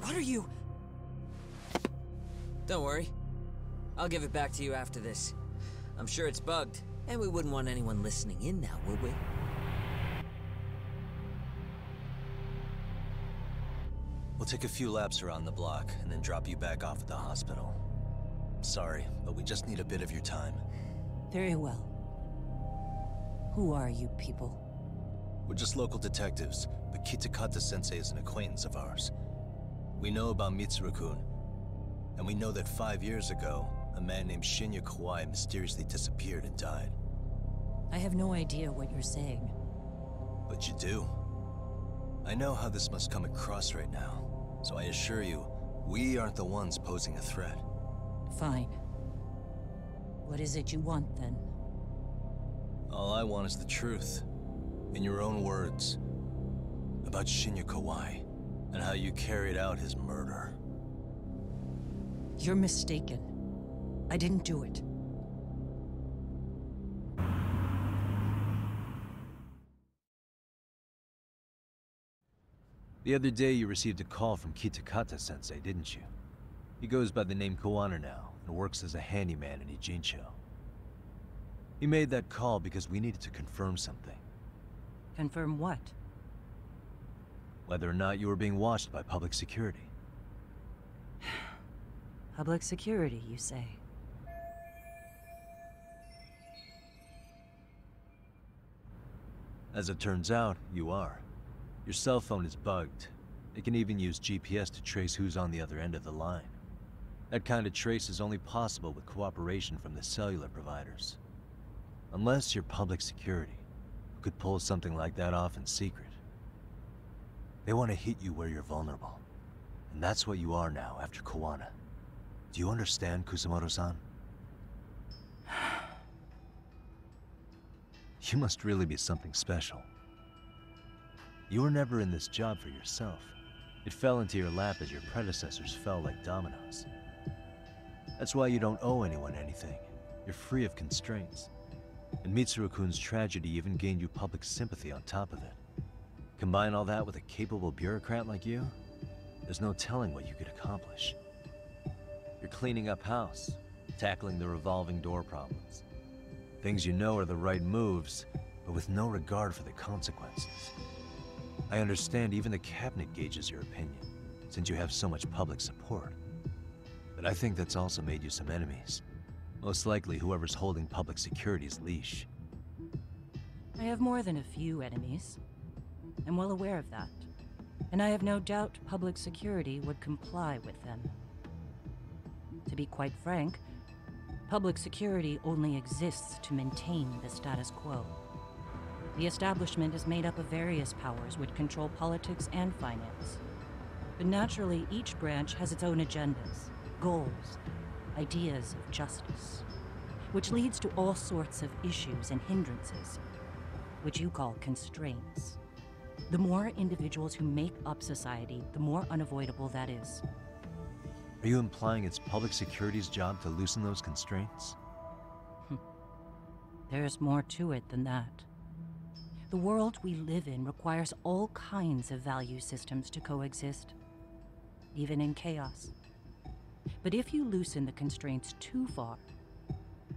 What are you? Don't worry. I'll give it back to you after this. I'm sure it's bugged, and we wouldn't want anyone listening in now, would we? We'll take a few laps around the block, and then drop you back off at the hospital. Sorry, but we just need a bit of your time. Very well. Who are you people? We're just local detectives, but Kitakata-sensei is an acquaintance of ours. We know about Mitsuru-kun, and we know that 5 years ago, a man named Shinya Kawai mysteriously disappeared and died. I have no idea what you're saying. But you do. I know how this must come across right now, so I assure you, we aren't the ones posing a threat. Fine. What is it you want, then? All I want is the truth, in your own words, about Shinya Kawai, and how you carried out his murder. You're mistaken. I didn't do it. The other day you received a call from Kitakata-sensei, didn't you? He goes by the name Koana now, and works as a handyman in Ijincho. He made that call because we needed to confirm something. Confirm what? Whether or not you were being watched by public security. Public security, you say? As it turns out, you are. Your cell phone is bugged. It can even use GPS to trace who's on the other end of the line. That kind of trace is only possible with cooperation from the cellular providers. Unless you're public security, who could pull something like that off in secret. They want to hit you where you're vulnerable. And that's what you are now after Koana. Do you understand, Kusamoto-san? You must really be something special. You were never in this job for yourself. It fell into your lap as your predecessors fell like dominoes. That's why you don't owe anyone anything. You're free of constraints. And Mitsuru-kun's tragedy even gained you public sympathy on top of it. Combine all that with a capable bureaucrat like you, there's no telling what you could accomplish. You're cleaning up house, tackling the revolving door problems. Things you know are the right moves, but with no regard for the consequences. I understand even the cabinet gauges your opinion, since you have so much public support. But I think that's also made you some enemies. Most likely whoever's holding public security's leash. I have more than a few enemies. I'm well aware of that. And I have no doubt public security would comply with them. To be quite frank, public security only exists to maintain the status quo. The establishment is made up of various powers which control politics and finance. But naturally, each branch has its own agendas, goals, ideas of justice, which leads to all sorts of issues and hindrances, which you call constraints. The more individuals who make up society, the more unavoidable that is. Are you implying it's public security's job to loosen those constraints? There's more to it than that. The world we live in requires all kinds of value systems to coexist, even in chaos. But if you loosen the constraints too far,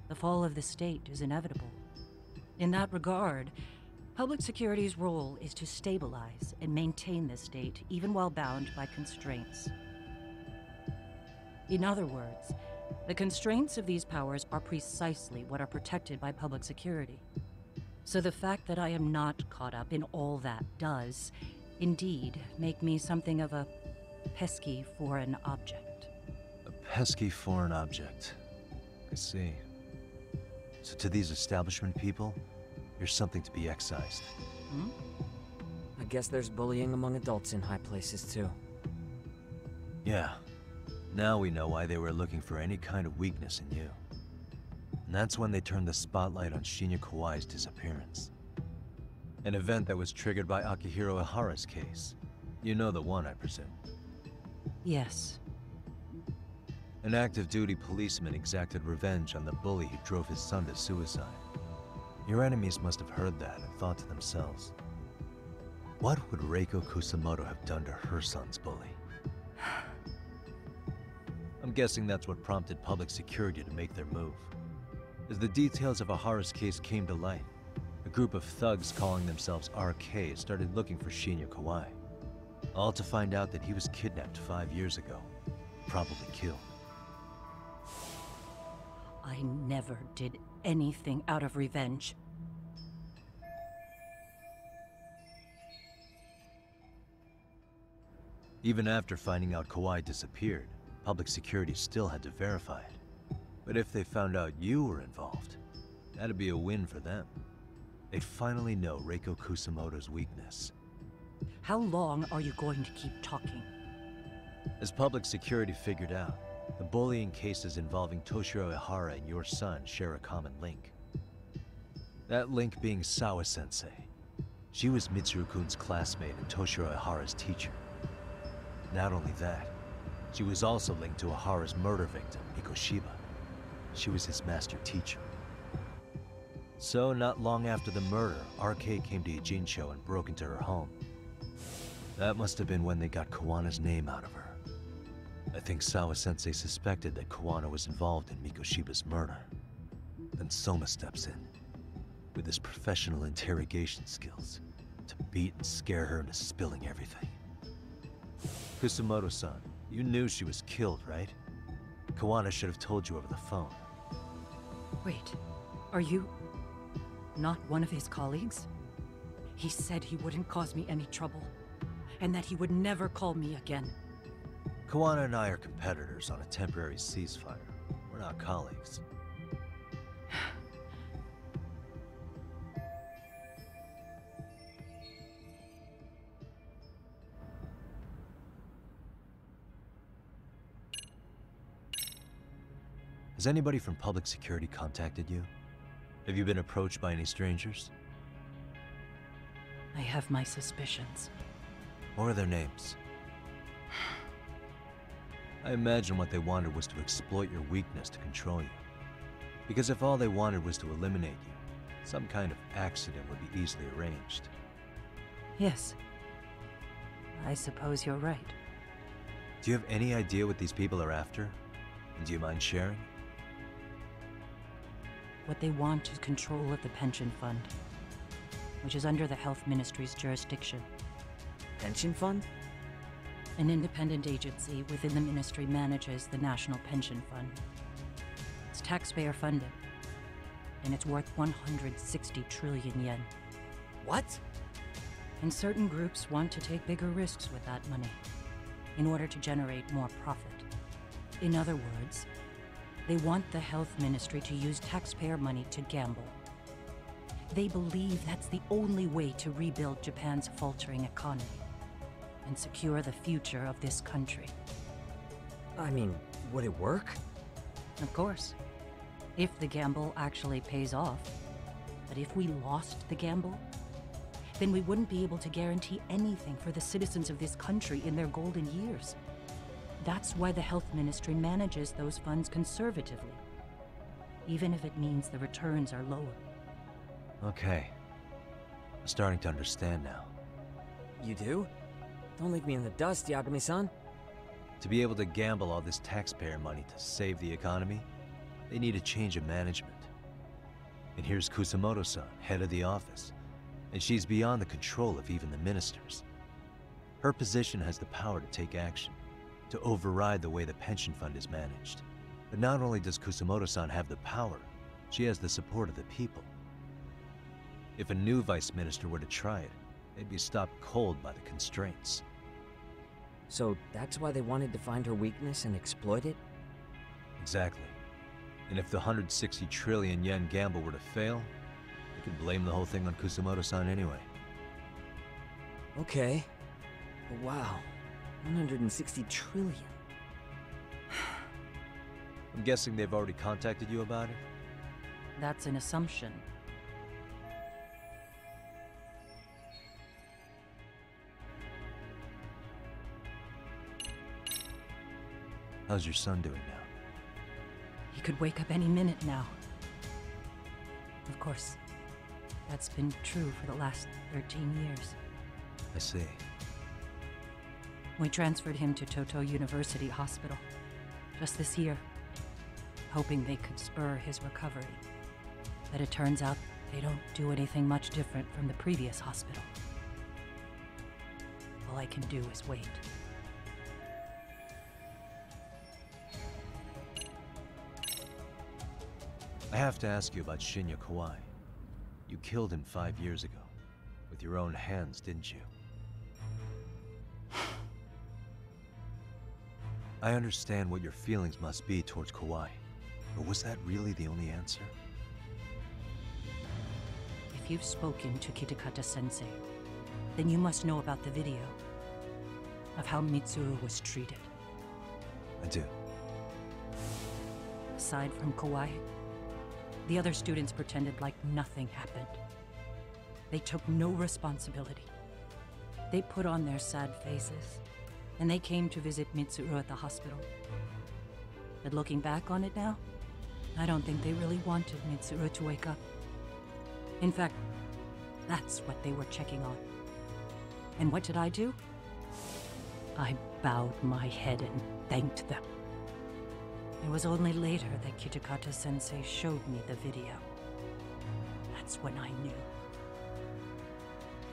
the fall of the state is inevitable. In that regard, public security's role is to stabilize and maintain the state, even while bound by constraints. In other words, the constraints of these powers are precisely what are protected by public security. So the fact that I am not caught up in all that does, indeed, make me something of a pesky foreign object. A pesky foreign object. I see. So to these establishment people, you're something to be excised. Hmm? I guess there's bullying among adults in high places, too. Yeah. Now we know why they were looking for any kind of weakness in you. And that's when they turned the spotlight on Shinya Kawai's disappearance. An event that was triggered by Akihiro Ihara's case. You know the one, I presume. Yes. An active duty policeman exacted revenge on the bully who drove his son to suicide. Your enemies must have heard that and thought to themselves, what would Reiko Kusamoto have done to her son's bully? I'm guessing that's what prompted public security to make their move. As the details of Ahara's case came to light, a group of thugs calling themselves RK started looking for Shinya Kawai, all to find out that he was kidnapped 5 years ago, probably killed. I never did anything out of revenge. Even after finding out Kawai disappeared, public security still had to verify it. But if they found out you were involved, that'd be a win for them. They'd finally know Reiko Kusamoto's weakness. How long are you going to keep talking? As public security figured out, the bullying cases involving Toshiro Ihara and your son share a common link. That link being Sawa-sensei. She was Mitsuru-kun's classmate and Toshiro Ihara's teacher. Not only that, she was also linked to Ihara's murder victim, Mikoshiba. She was his master teacher. So, not long after the murder, RK came to Ijincho and broke into her home. That must have been when they got Kawana's name out of her. I think Sawa-sensei suspected that Kawana was involved in Mikoshiba's murder. Then Soma steps in, with his professional interrogation skills, to beat and scare her into spilling everything. Kusamoto-san, you knew she was killed, right? Kawana should have told you over the phone. Wait, are you not one of his colleagues? He said he wouldn't cause me any trouble, and that he would never call me again. Kawana and I are competitors on a temporary ceasefire. We're not colleagues. Has anybody from public security contacted you? Have you been approached by any strangers? I have my suspicions. What are their names? I imagine what they wanted was to exploit your weakness to control you. Because if all they wanted was to eliminate you, some kind of accident would be easily arranged. Yes. I suppose you're right. Do you have any idea what these people are after? And do you mind sharing? What they want is control of the pension fund, which is under the Health Ministry's jurisdiction. Pension fund? An independent agency within the ministry manages the National Pension Fund. It's taxpayer funded, and it's worth 160 trillion yen. What? And certain groups want to take bigger risks with that money in order to generate more profit. In other words, they want the health ministry to use taxpayer money to gamble. They believe that's the only way to rebuild Japan's faltering economy and secure the future of this country. I mean, would it work? Of course, if the gamble actually pays off. But if we lost the gamble, then we wouldn't be able to guarantee anything for the citizens of this country in their golden years. That's why the health ministry manages those funds conservatively, even if it means the returns are lower. Okay. I'm starting to understand now. You do? Don't leave me in the dust, Yagami-san. To be able to gamble all this taxpayer money to save the economy, they need a change of management. And here's Kusamoto-san, head of the office, and she's beyond the control of even the ministers. Her position has the power to take action, to override the way the pension fund is managed. But not only does Kusamoto-san have the power, she has the support of the people. If a new vice minister were to try it, they'd be stopped cold by the constraints. So that's why they wanted to find her weakness and exploit it? Exactly. And if the 160 trillion yen gamble were to fail, they could blame the whole thing on Kusamoto-san anyway. Okay. But wow, 160 trillion. I'm guessing they've already contacted you about it? That's an assumption. How's your son doing now? He could wake up any minute now. Of course, that's been true for the last 13 years. I see. We transferred him to Toto University Hospital. just this year, hoping they could spur his recovery. But it turns out they don't do anything much different from the previous hospital. All I can do is wait. I have to ask you about Shinya Kawai. You killed him 5 years ago. With your own hands, didn't you? I understand what your feelings must be towards Kawai, but was that really the only answer? If you've spoken to Kitakata-sensei, then you must know about the video of how Mitsuru was treated. I do. Aside from Kawai, the other students pretended like nothing happened. They took no responsibility. They put on their sad faces, and they came to visit Mitsuru at the hospital. But looking back on it now, I don't think they really wanted Mitsuru to wake up. In fact, that's what they were checking on. And what did I do? I bowed my head and thanked them. It was only later that Kitakata-sensei showed me the video. That's when I knew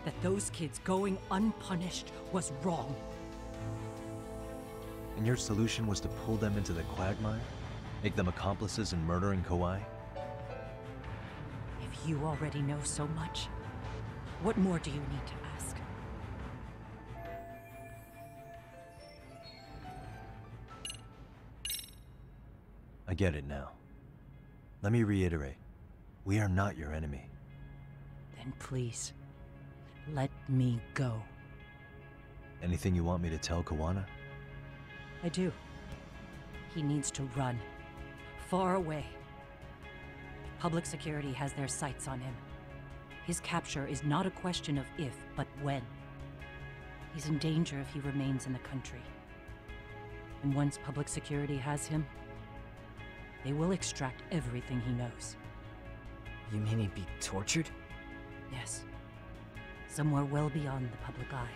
that those kids going unpunished was wrong. And your solution was to pull them into the quagmire? Make them accomplices in murdering Kawai? If you already know so much, what more do you need to ask? I get it now. Let me reiterate. We are not your enemy. Then please, let me go. Anything you want me to tell Kawana? I do. He needs to run. Far away. Public security has their sights on him. His capture is not a question of if, but when. He's in danger if he remains in the country. And once public security has him, they will extract everything he knows. You mean he'd be tortured? Yes. Somewhere well beyond the public eye.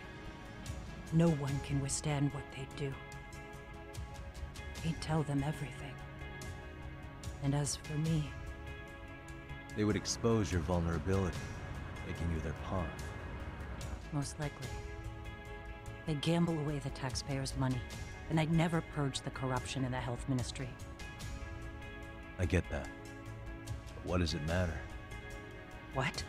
No one can withstand what they do. He'd tell them everything. And as for me... They would expose your vulnerability, making you their pawn. Most likely. They'd gamble away the taxpayers' money, and they'd never purge the corruption in the health ministry. I get that. But what does it matter? What?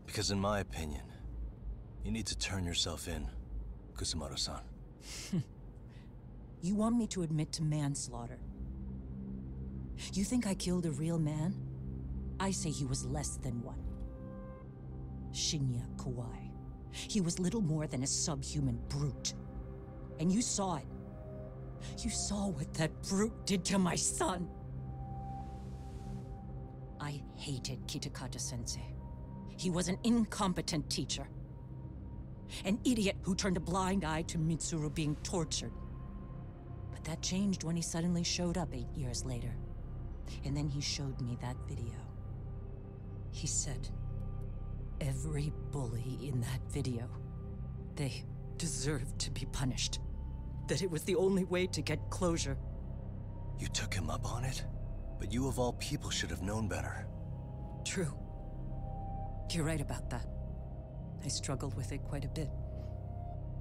Because in my opinion, you need to turn yourself in, Kusumaru-san. You want me to admit to manslaughter? You think I killed a real man? I say he was less than one. Shinya Kawai. He was little more than a subhuman brute. And you saw it. You saw what that brute did to my son. I hated Kitakata-sensei. He was an incompetent teacher. An idiot who turned a blind eye to Mitsuru being tortured. But that changed when he suddenly showed up 8 years later. And then he showed me that video. He said, every bully in that video, they deserved to be punished. That it was the only way to get closure. You took him up on it? But you of all people should have known better. True. You're right about that. I struggled with it quite a bit.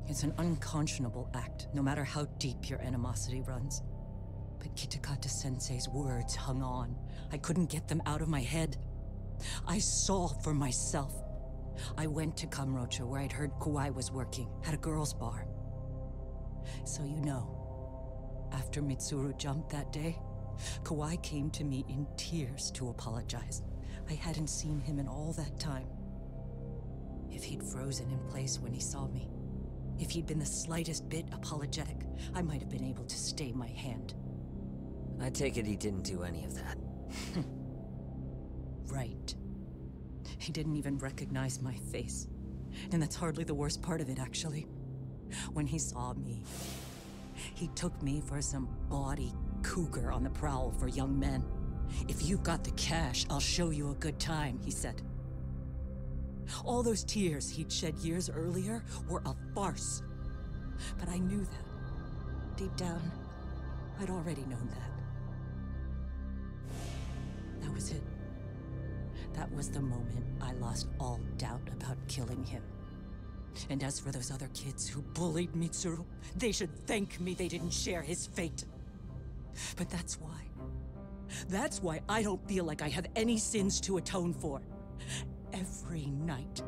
It's an unconscionable act, no matter how deep your animosity runs. But Kitakata-sensei's words hung on. I couldn't get them out of my head. I saw for myself. I went to Kamurocho, where I'd heard Kawai was working, at a girls' bar. So you know, after Mitsuru jumped that day, Kawai came to me in tears to apologize. I hadn't seen him in all that time. If he'd frozen in place when he saw me, if he'd been the slightest bit apologetic, I might have been able to stay my hand. I take it he didn't do any of that. Right. He didn't even recognize my face. And that's hardly the worst part of it, actually. When he saw me, he took me for some bawdy cougar on the prowl for young men. If you've got the cash, I'll show you a good time, he said. All those tears he'd shed years earlier were a farce. But I knew that. Deep down, I'd already known that. That was it. That was the moment I lost all doubt about killing him. And as for those other kids who bullied Mitsuru, they should thank me they didn't share his fate. But that's why I don't feel like I have any sins to atone for. Every night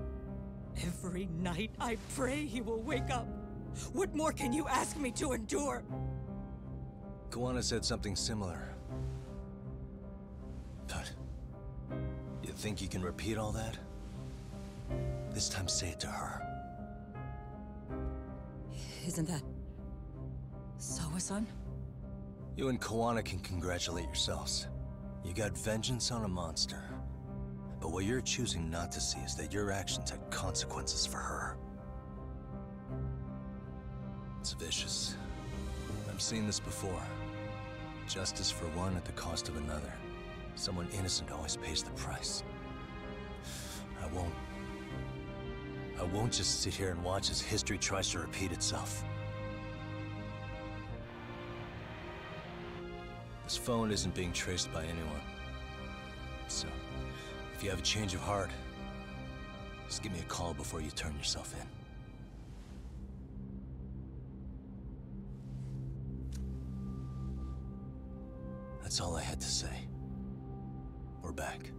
I pray he will wake up. What more can you ask me to endure? Kawana said something similar. But you think you can repeat all that? This time say it to her. Isn't that Sawa-san? You and Kawana can congratulate yourselves. You got vengeance on a monster. But what you're choosing not to see is that your actions had consequences for her. It's vicious. I've seen this before. Justice for one at the cost of another. Someone innocent always pays the price. I won't just sit here and watch as history tries to repeat itself. This phone isn't being traced by anyone. So, if you have a change of heart, just give me a call before you turn yourself in. That's all I had to say. We're back.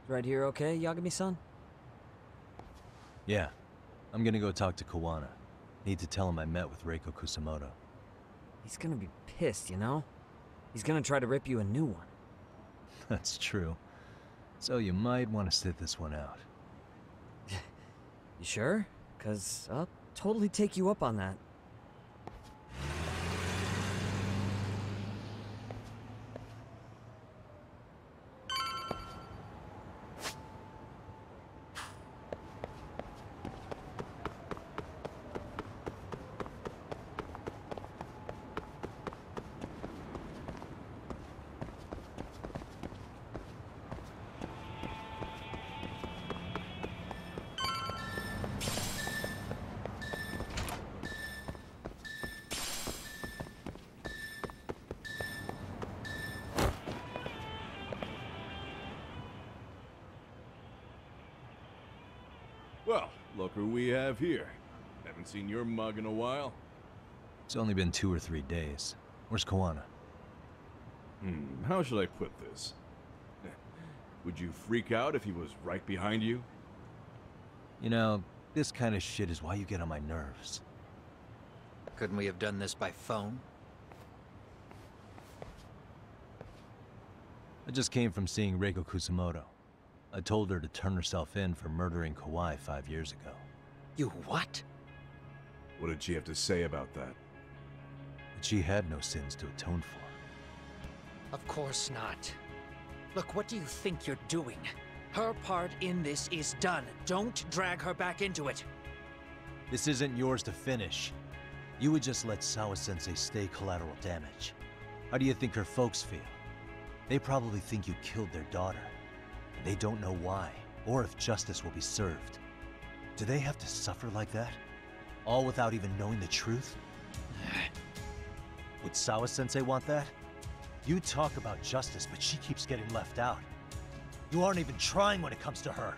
Right here okay, Yagami-san? Yeah. I'm gonna go talk to Kawana. Need to tell him I met with Reiko Kusamoto. He's gonna be pissed, you know? He's gonna try to rip you a new one. That's true. So you might want to sit this one out. You sure? 'Cause I'll totally take you up on that. Well, look who we have here. Haven't seen your mug in a while. It's only been 2 or 3 days. Where's Kawana? How should I put this? Would you freak out if he was right behind you? You know, this kind of shit is why you get on my nerves. Couldn't we have done this by phone? I just came from seeing Reiko Kusamoto. I told her to turn herself in for murdering Kawai 5 years ago. You what? What did she have to say about that? That she had no sins to atone for. Of course not. Look, what do you think you're doing? Her part in this is done. Don't drag her back into it. This isn't yours to finish. You would just let Sawa-sensei stay collateral damage. How do you think her folks feel? They probably think you killed their daughter. And they don't know why, or if justice will be served. Do they have to suffer like that? All without even knowing the truth? Would Sawa-sensei want that? You talk about justice, but she keeps getting left out. You aren't even trying when it comes to her.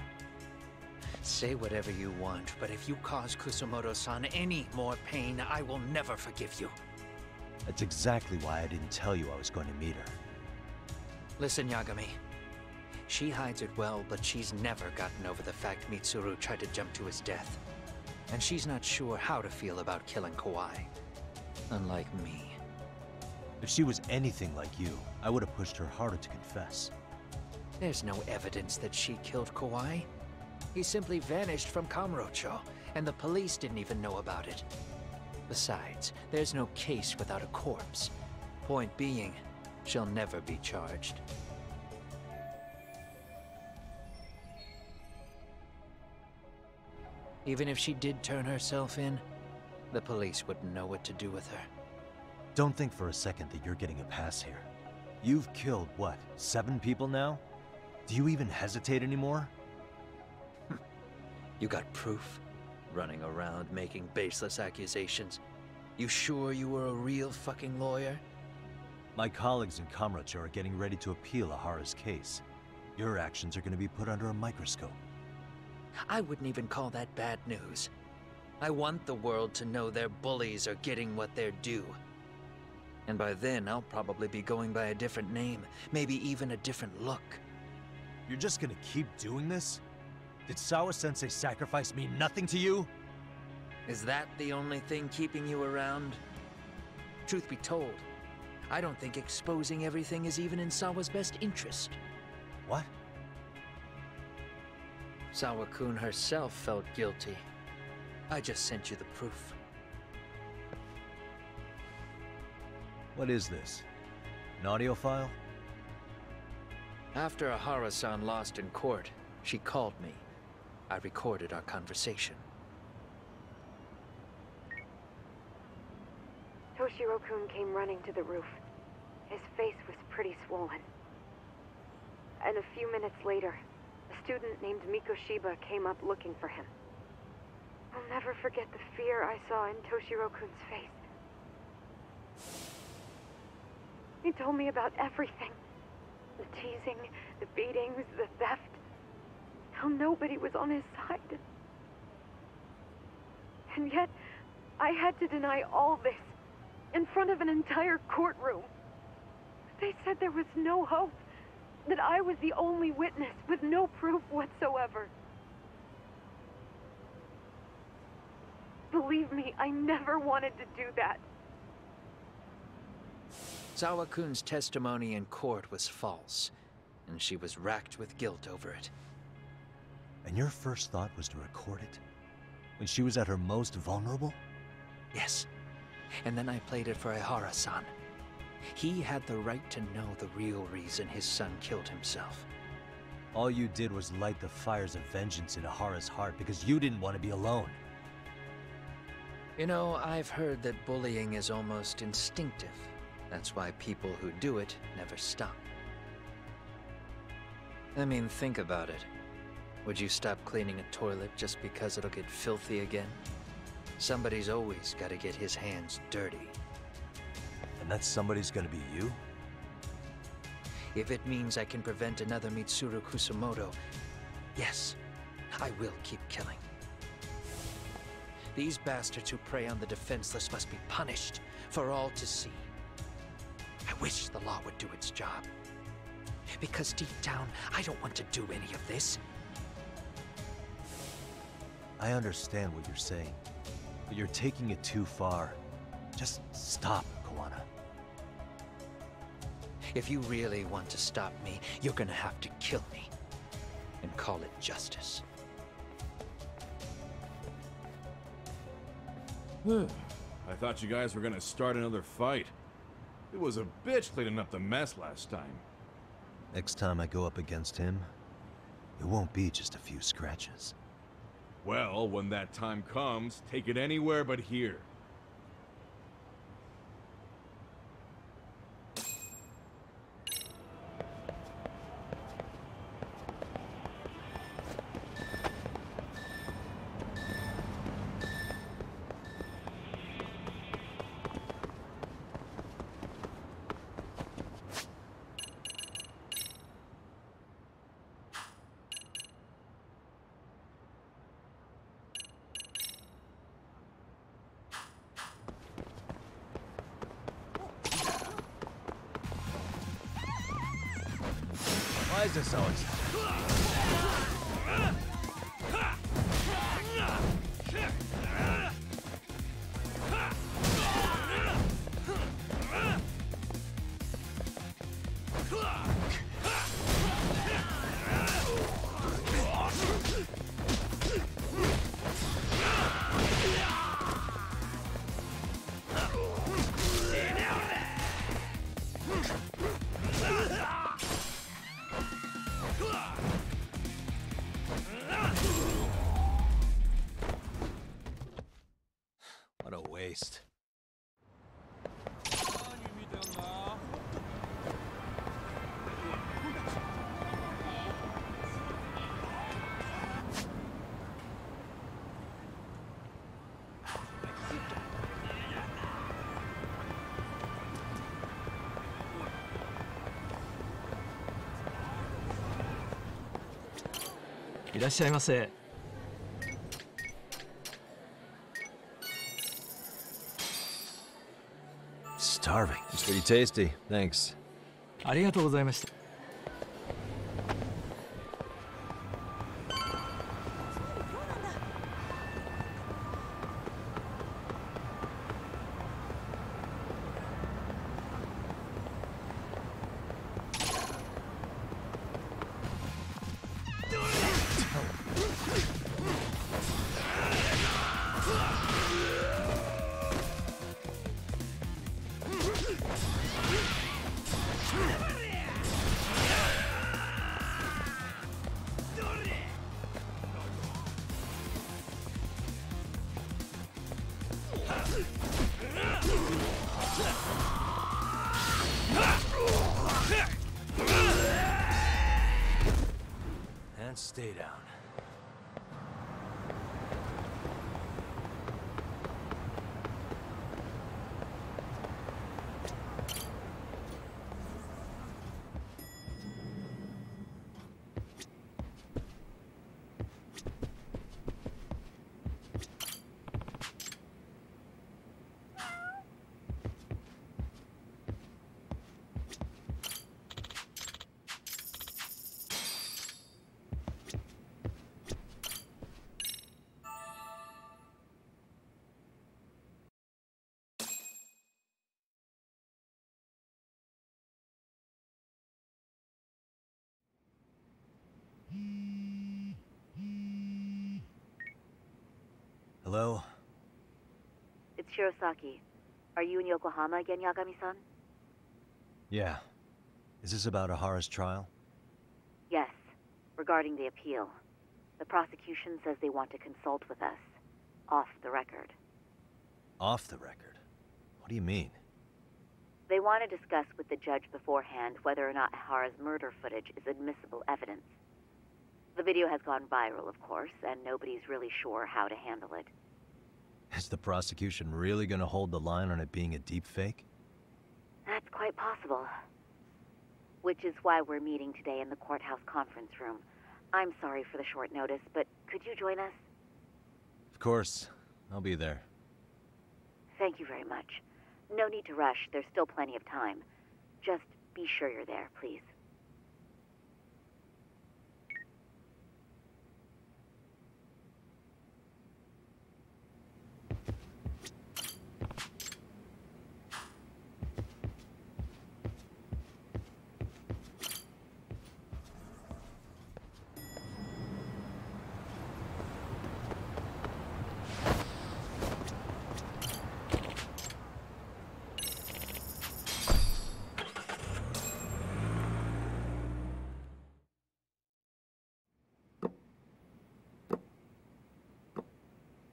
Say whatever you want, but if you cause Kusamoto-san any more pain, I will never forgive you. That's exactly why I didn't tell you I was going to meet her. Listen, Yagami. She hides it well, but she's never gotten over the fact Mitsuru tried to jump to his death. And she's not sure how to feel about killing Kawai. Unlike me. If she was anything like you, I would have pushed her harder to confess. There's no evidence that she killed Kawai. He simply vanished from Kamurocho, and the police didn't even know about it. Besides, there's no case without a corpse. Point being, she'll never be charged. Even if she did turn herself in, the police wouldn't know what to do with her. Don't think for a second that you're getting a pass here. You've killed, what, 7 people now? Do you even hesitate anymore? You got proof? Running around making baseless accusations. You sure you were a real fucking lawyer? My colleagues in Kamracha are getting ready to appeal Ahara's case. Your actions are going to be put under a microscope. I wouldn't even call that bad news. I want the world to know their bullies are getting what they're due. And by then, I'll probably be going by a different name, maybe even a different look. You're just gonna keep doing this? Did Sawa-sensei sacrifice mean nothing to you? Is that the only thing keeping you around? Truth be told, I don't think exposing everything is even in Sawa's best interest. What? Sawa-kun herself felt guilty. I just sent you the proof. What is this? An audio file? After Ahara-san lost in court, she called me. I recorded our conversation. Toshiro-kun came running to the roof. His face was pretty swollen. And a few minutes later, a student named Mikoshiba came up looking for him. I'll never forget the fear I saw in Toshiro-kun's face. He told me about everything. The teasing, the beatings, the theft. How nobody was on his side. And yet, I had to deny all this in front of an entire courtroom. They said there was no hope, that I was the only witness with no proof whatsoever. Believe me, I never wanted to do that. Sawa-kun's testimony in court was false, and she was racked with guilt over it. And your first thought was to record it? When she was at her most vulnerable? Yes. And then I played it for Ihara-san. He had the right to know the real reason his son killed himself. All you did was light the fires of vengeance in Ahara's heart because you didn't want to be alone. You know, I've heard that bullying is almost instinctive. That's why people who do it never stop. I mean, think about it. Would you stop cleaning a toilet just because it'll get filthy again? Somebody's always got to get his hands dirty. And that somebody's gonna be you? If it means I can prevent another Mitsuru Kusumoto, yes, I will keep killing. These bastards who prey on the defenseless must be punished for all to see. I wish the law would do its job. Because deep down, I don't want to do any of this. I understand what you're saying, but you're taking it too far. Just stop, Kawana. If you really want to stop me, you're gonna have to kill me. And call it justice. I thought you guys were gonna start another fight. It was a bitch cleaning up the mess last time. Next time I go up against him, it won't be just a few scratches. Well, when that time comes, take it anywhere but here. Why is this always haste. Starving. It's pretty tasty. Thanks. ありがとうございました。And stay down. Hello? It's Shirosaki. Are you in Yokohama again, Yagami-san? Yeah. Is this about Ahara's trial? Yes, regarding the appeal. The prosecution says they want to consult with us. Off the record. Off the record? What do you mean? They want to discuss with the judge beforehand whether or not Ahara's murder footage is admissible evidence. The video has gone viral, of course, and nobody's really sure how to handle it. Is the prosecution really gonna hold the line on it being a deep fake? That's quite possible. Which is why we're meeting today in the courthouse conference room. I'm sorry for the short notice, but could you join us? Of course. I'll be there. Thank you very much. No need to rush. There's still plenty of time. Just be sure you're there, please.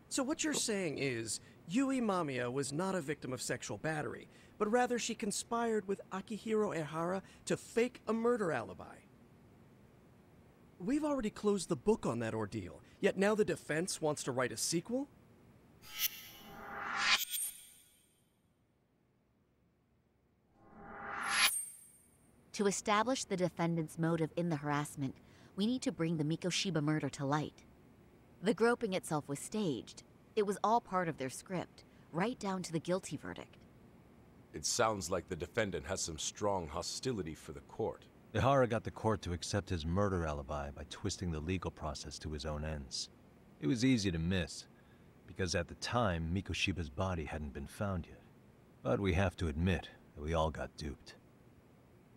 So what you're saying is, Yui Mamiya was not a victim of sexual battery, but rather she conspired with Akihiro Ehara to fake a murder alibi. We've already closed the book on that ordeal, yet now the defense wants to write a sequel? To establish the defendant's motive in the harassment, we need to bring the Mikoshiba murder to light. The groping itself was staged. It was all part of their script, right down to the guilty verdict. It sounds like the defendant has some strong hostility for the court. Ehara got the court to accept his murder alibi by twisting the legal process to his own ends. It was easy to miss, because at the time, Mikoshiba's body hadn't been found yet. But we have to admit that we all got duped.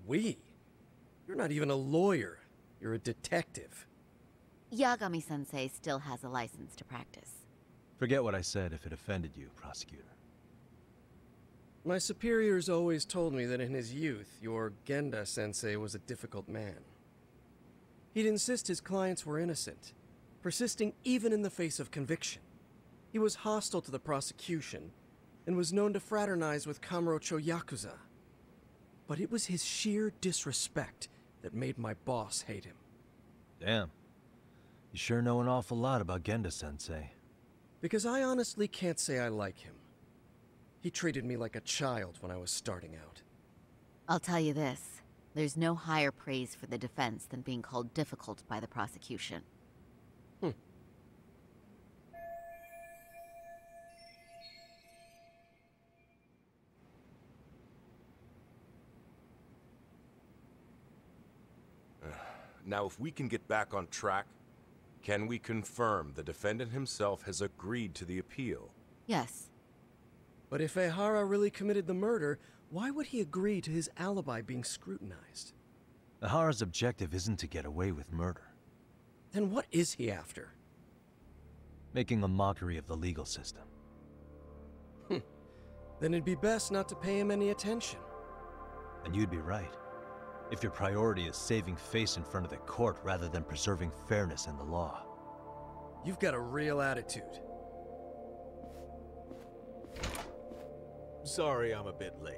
We? You're not even a lawyer. You're a detective. Yagami-sensei still has a license to practice. Forget what I said if it offended you, prosecutor. My superiors always told me that in his youth, your Genda-sensei was a difficult man. He'd insist his clients were innocent, persisting even in the face of conviction. He was hostile to the prosecution, and was known to fraternize with Kamurocho Yakuza. But it was his sheer disrespect that made my boss hate him. Damn. You sure know an awful lot about Genda-sensei. Because I honestly can't say I like him. He treated me like a child when I was starting out. I'll tell you this. There's no higher praise for the defense than being called difficult by the prosecution. Now, if we can get back on track, can we confirm the defendant himself has agreed to the appeal? Yes. But if Ehara really committed the murder, why would he agree to his alibi being scrutinized? Ehara's objective isn't to get away with murder. Then what is he after? Making a mockery of the legal system. Then it'd be best not to pay him any attention. And you'd be right. If your priority is saving face in front of the court rather than preserving fairness in the law. You've got a real attitude. Sorry I'm a bit late.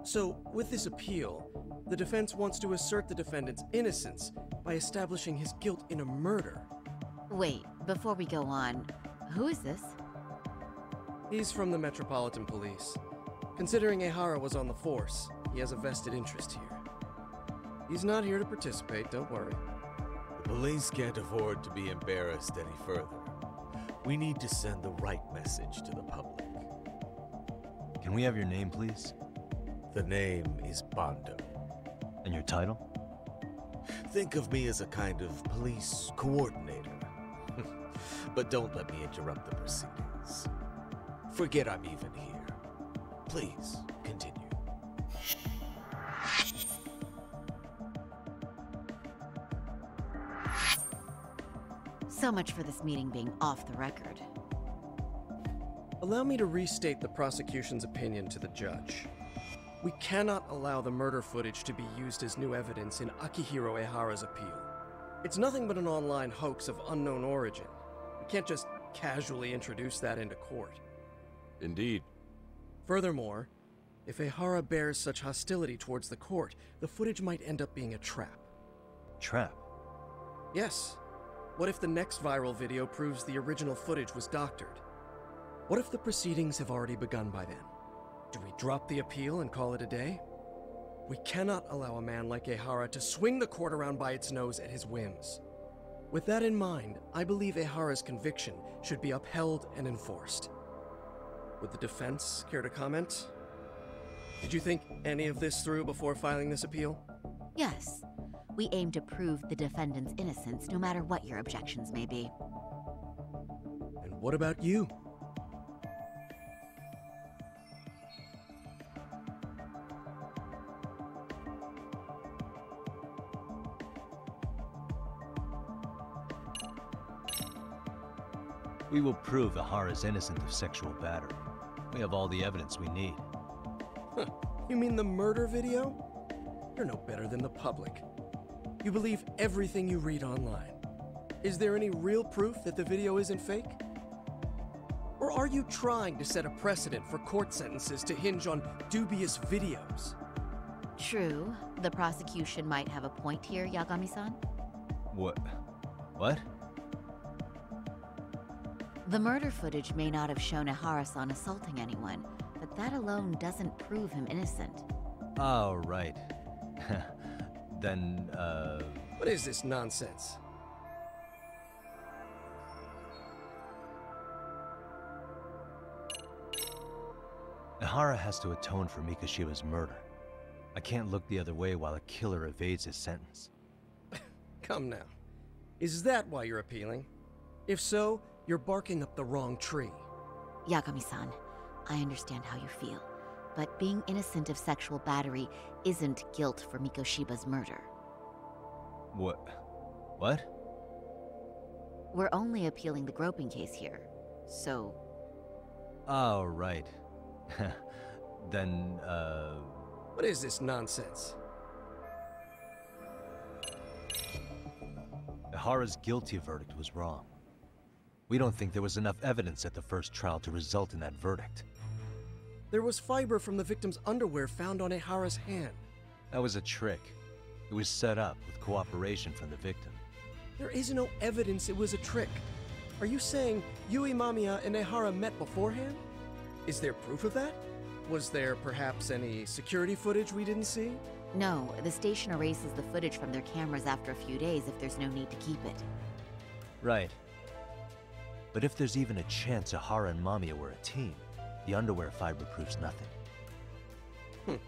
So, with this appeal, the defense wants to assert the defendant's innocence by establishing his guilt in a murder. Wait, before we go on, who is this? He's from the Metropolitan Police. Considering Ehara was on the force, he has a vested interest here. He's not here to participate, don't worry. The police can't afford to be embarrassed any further. We need to send the right message to the public. Can we have your name, please? The name is Bondo. And your title? Think of me as a kind of police coordinator. But don't let me interrupt the proceedings. Forget I'm even here. Please, continue. So much for this meeting being off the record. Allow me to restate the prosecution's opinion to the judge. We cannot allow the murder footage to be used as new evidence in Akihiro Ehara's appeal. It's nothing but an online hoax of unknown origin. We can't just casually introduce that into court. Indeed. Furthermore, if Ehara bears such hostility towards the court, the footage might end up being a trap. Trap? Yes. What if the next viral video proves the original footage was doctored? What if the proceedings have already begun by then? Do we drop the appeal and call it a day? We cannot allow a man like Ehara to swing the court around by its nose at his whims. With that in mind, I believe Ehara's conviction should be upheld and enforced. Would the defense care to comment? Did you think any of this through before filing this appeal? Yes. We aim to prove the defendant's innocence no matter what your objections may be. And what about you? We will prove Ehara's innocent of sexual battery. We have all the evidence we need. Huh. You mean the murder video? You're no better than the public. You believe everything you read online. Is there any real proof that the video isn't fake? Or are you trying to set a precedent for court sentences to hinge on dubious videos? True. The prosecution might have a point here, Yagami-san. What? What? The murder footage may not have shown Ehara-san assaulting anyone, but that alone doesn't prove him innocent. Oh, right. Then, What is this nonsense? Ehara has to atone for Mikoshiba's murder. I can't look the other way while a killer evades his sentence. Come now. Is that why you're appealing? If so, you're barking up the wrong tree. Yagami-san, I understand how you feel, but being innocent of sexual battery isn't guilt for Mikoshiba's murder. What? What? We're only appealing the groping case here, so... Oh, right. then, What is this nonsense? Ihara's guilty verdict was wrong. We don't think there was enough evidence at the first trial to result in that verdict. There was fiber from the victim's underwear found on Ihara's hand. That was a trick. It was set up with cooperation from the victim. There is no evidence it was a trick. Are you saying Yui Mamiya and Ihara met beforehand? Is there proof of that? Was there perhaps any security footage we didn't see? No, the station erases the footage from their cameras after a few days if there's no need to keep it. Right. But if there's even a chance Ihara and Mamiya were a team, the underwear fiber proves nothing.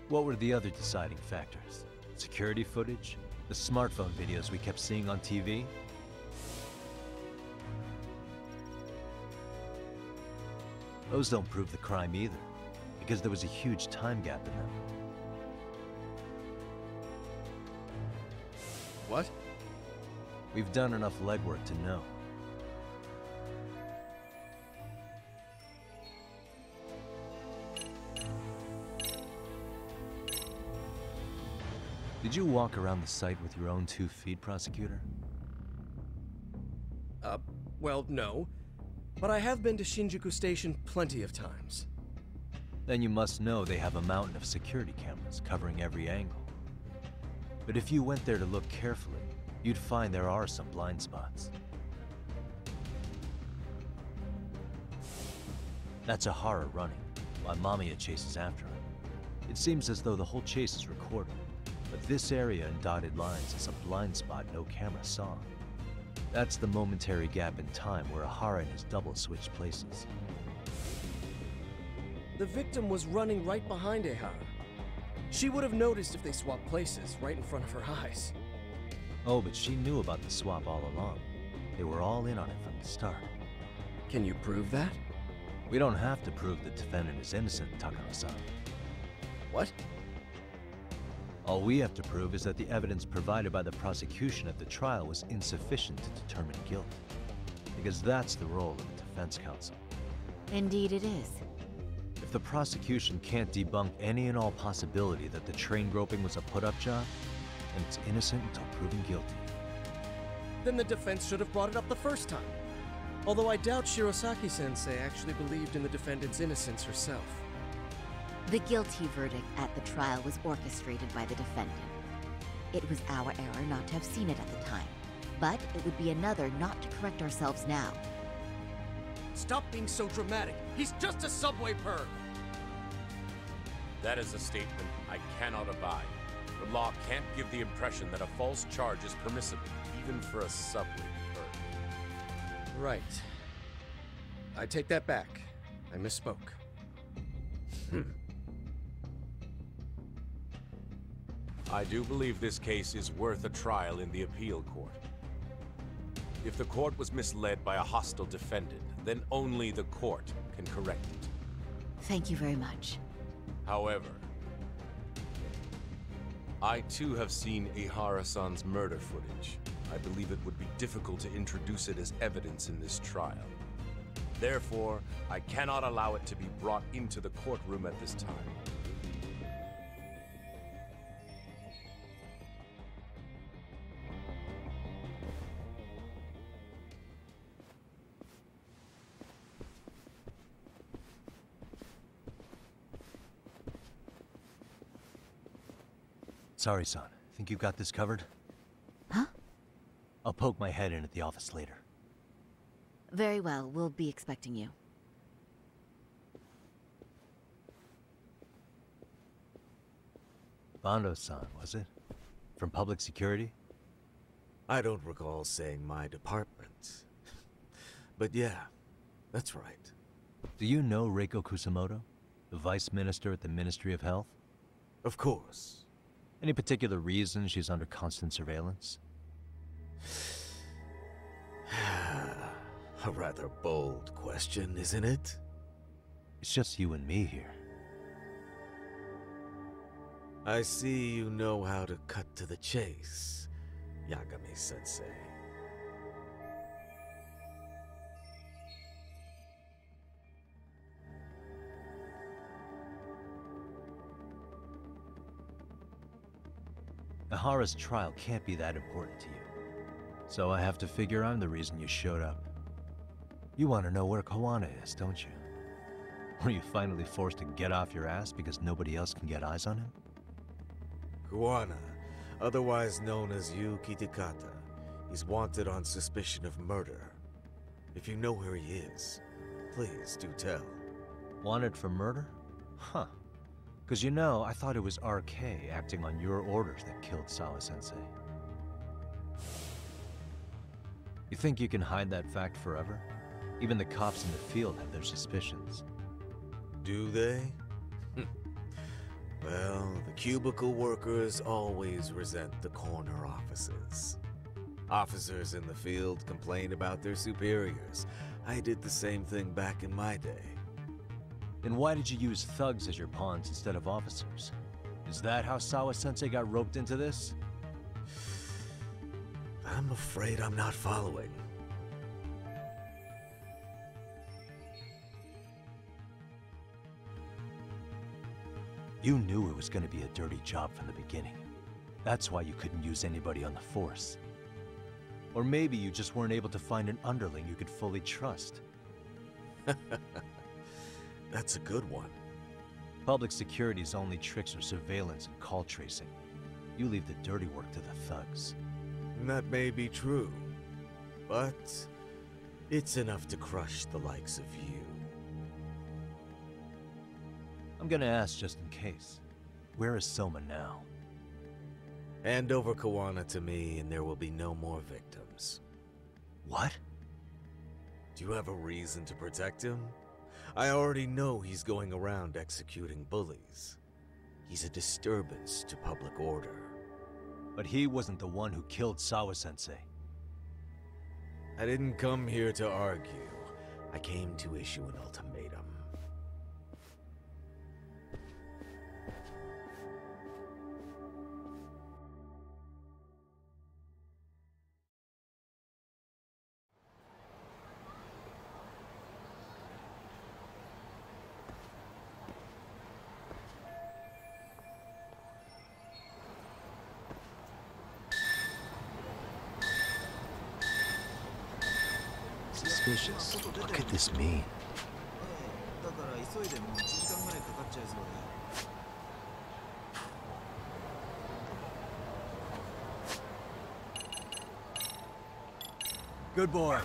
What were the other deciding factors? Security footage? The smartphone videos we kept seeing on TV? Those don't prove the crime either, because there was a huge time gap in them. What? We've done enough legwork to know. Did you walk around the site with your own 2 feet, Prosecutor? Well, no. But I have been to Shinjuku Station plenty of times. Then you must know they have a mountain of security cameras covering every angle. But if you went there to look carefully, you'd find there are some blind spots. That's Ihara running, while Mamiya chases after him. It seems as though the whole chase is recorded, but this area in dotted lines is a blind spot no camera saw. That's the momentary gap in time where Ihara and his double switched places. The victim was running right behind Ihara. She would have noticed if they swapped places right in front of her eyes. Oh, but she knew about the swap all along. They were all in on it from the start. Can you prove that? We don't have to prove the defendant is innocent, Takano-san. What? All we have to prove is that the evidence provided by the prosecution at the trial was insufficient to determine guilt. Because that's the role of the defense counsel. Indeed it is. If the prosecution can't debunk any and all possibility that the train groping was a put-up job, then it's innocent until proven guilty. Then the defense should have brought it up the first time. Although I doubt Shirosaki-sensei actually believed in the defendant's innocence herself. The guilty verdict at the trial was orchestrated by the defendant. It was our error not to have seen it at the time, but it would be another not to correct ourselves now. Stop being so dramatic. He's just a subway perv. That is a statement I cannot abide. The law can't give the impression that a false charge is permissible, even for a subway perv. Right. I take that back. I misspoke. I do believe this case is worth a trial in the appeal court. If the court was misled by a hostile defendant, then only the court can correct it. Thank you very much. However, I too have seen Ihara-san's murder footage. I believe it would be difficult to introduce it as evidence in this trial. Therefore, I cannot allow it to be brought into the courtroom at this time. Sorry, son. Think you got this covered? Huh? I'll poke my head in at the office later. Very well, we'll be expecting you. Bando-san, was it? From public security? I don't recall saying my department. But yeah, that's right. Do you know Reiko Kusamoto? The Vice Minister at the Ministry of Health? Of course. Any particular reason she's under constant surveillance? A rather bold question, isn't it? It's just you and me here. I see you know how to cut to the chase, Yagami-sensei. Ihara's trial can't be that important to you. So I have to figure I'm the reason you showed up. You want to know where Kawana is, don't you? Were you finally forced to get off your ass because nobody else can get eyes on him? Kawana, otherwise known as Yu Kitakata. He's wanted on suspicion of murder. If you know where he is, please do tell. Wanted for murder? Huh. Because you know, I thought it was RK acting on your orders that killed Sawa-sensei. You think you can hide that fact forever? Even the cops in the field have their suspicions. Do they? Well, the cubicle workers always resent the corner offices. Officers in the field complain about their superiors. I did the same thing back in my day. Then why did you use thugs as your pawns instead of officers? Is that how Sawa-sensei got roped into this? I'm afraid I'm not following. You knew it was going to be a dirty job from the beginning. That's why you couldn't use anybody on the force. Or maybe you just weren't able to find an underling you could fully trust. That's a good one. Public security's only tricks are surveillance and call tracing. You leave the dirty work to the thugs. That may be true, but it's enough to crush the likes of you. I'm gonna ask just in case. Where is Soma now? Hand over Kawana to me and there will be no more victims. What? Do you have a reason to protect him? I already know he's going around executing bullies. He's a disturbance to public order. But he wasn't the one who killed Sawa-sensei. I didn't come here to argue. I came to issue an ultimatum. Suspicious. What could this mean? Good boy.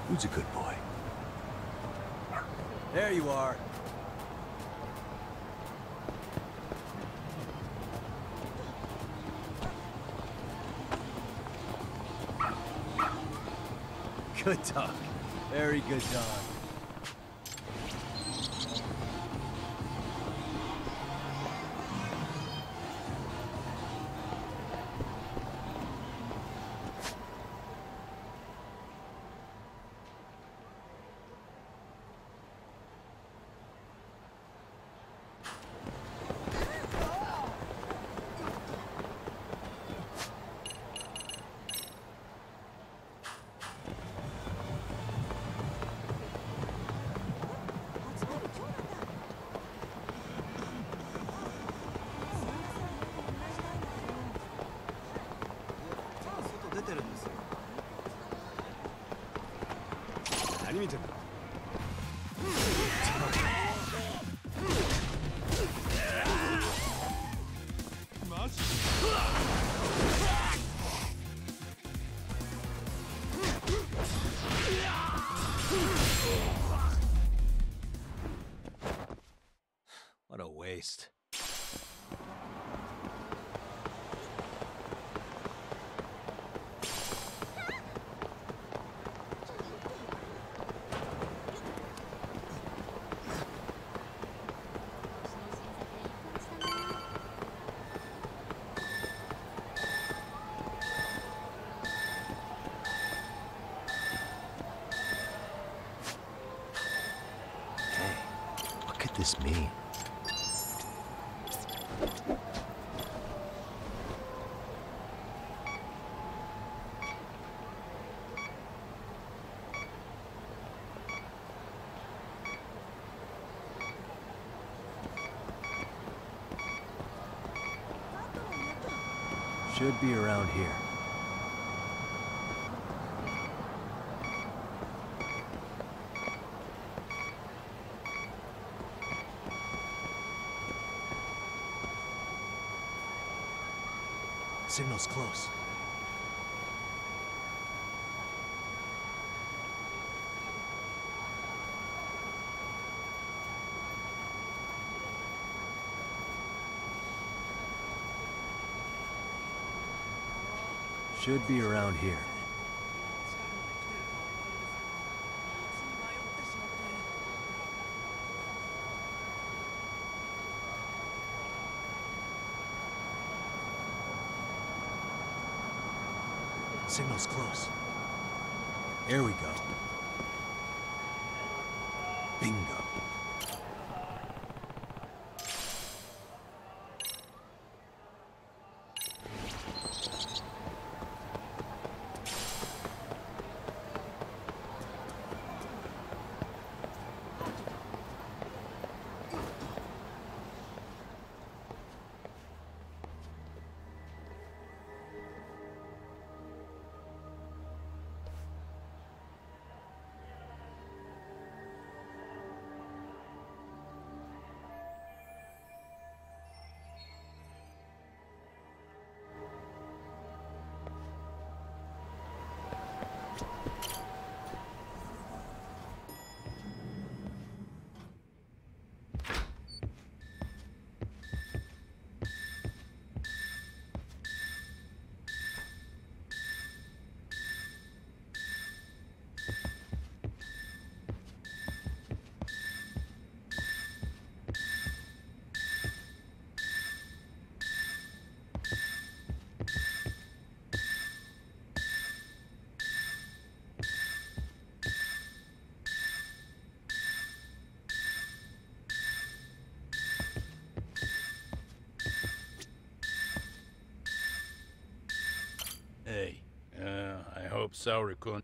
Who's a good boy? There you are. Good dog. Very good dog. What a waste. What could this mean? Should be around here. Signal's close. Should be around here. Signal's close. Here we go. Bingo. Hey, I hope Saori-kun.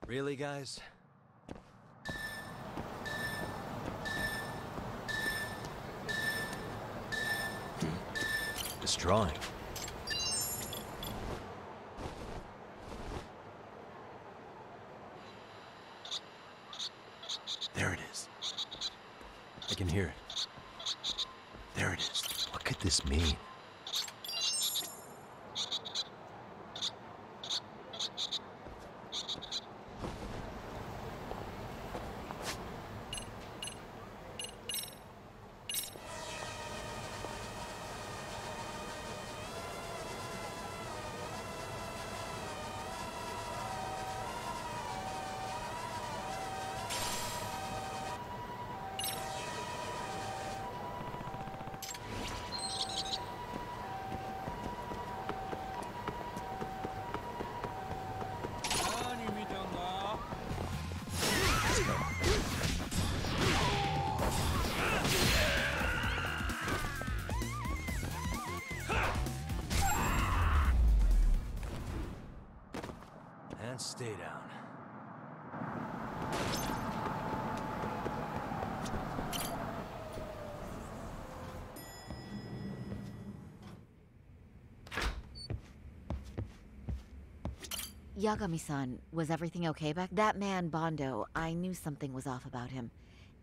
Really, guys? Destroying. There it is. I can hear it. There it is. What could this mean? stay down. Yagami-san, was everything okay back? That man, Bondo, I knew something was off about him.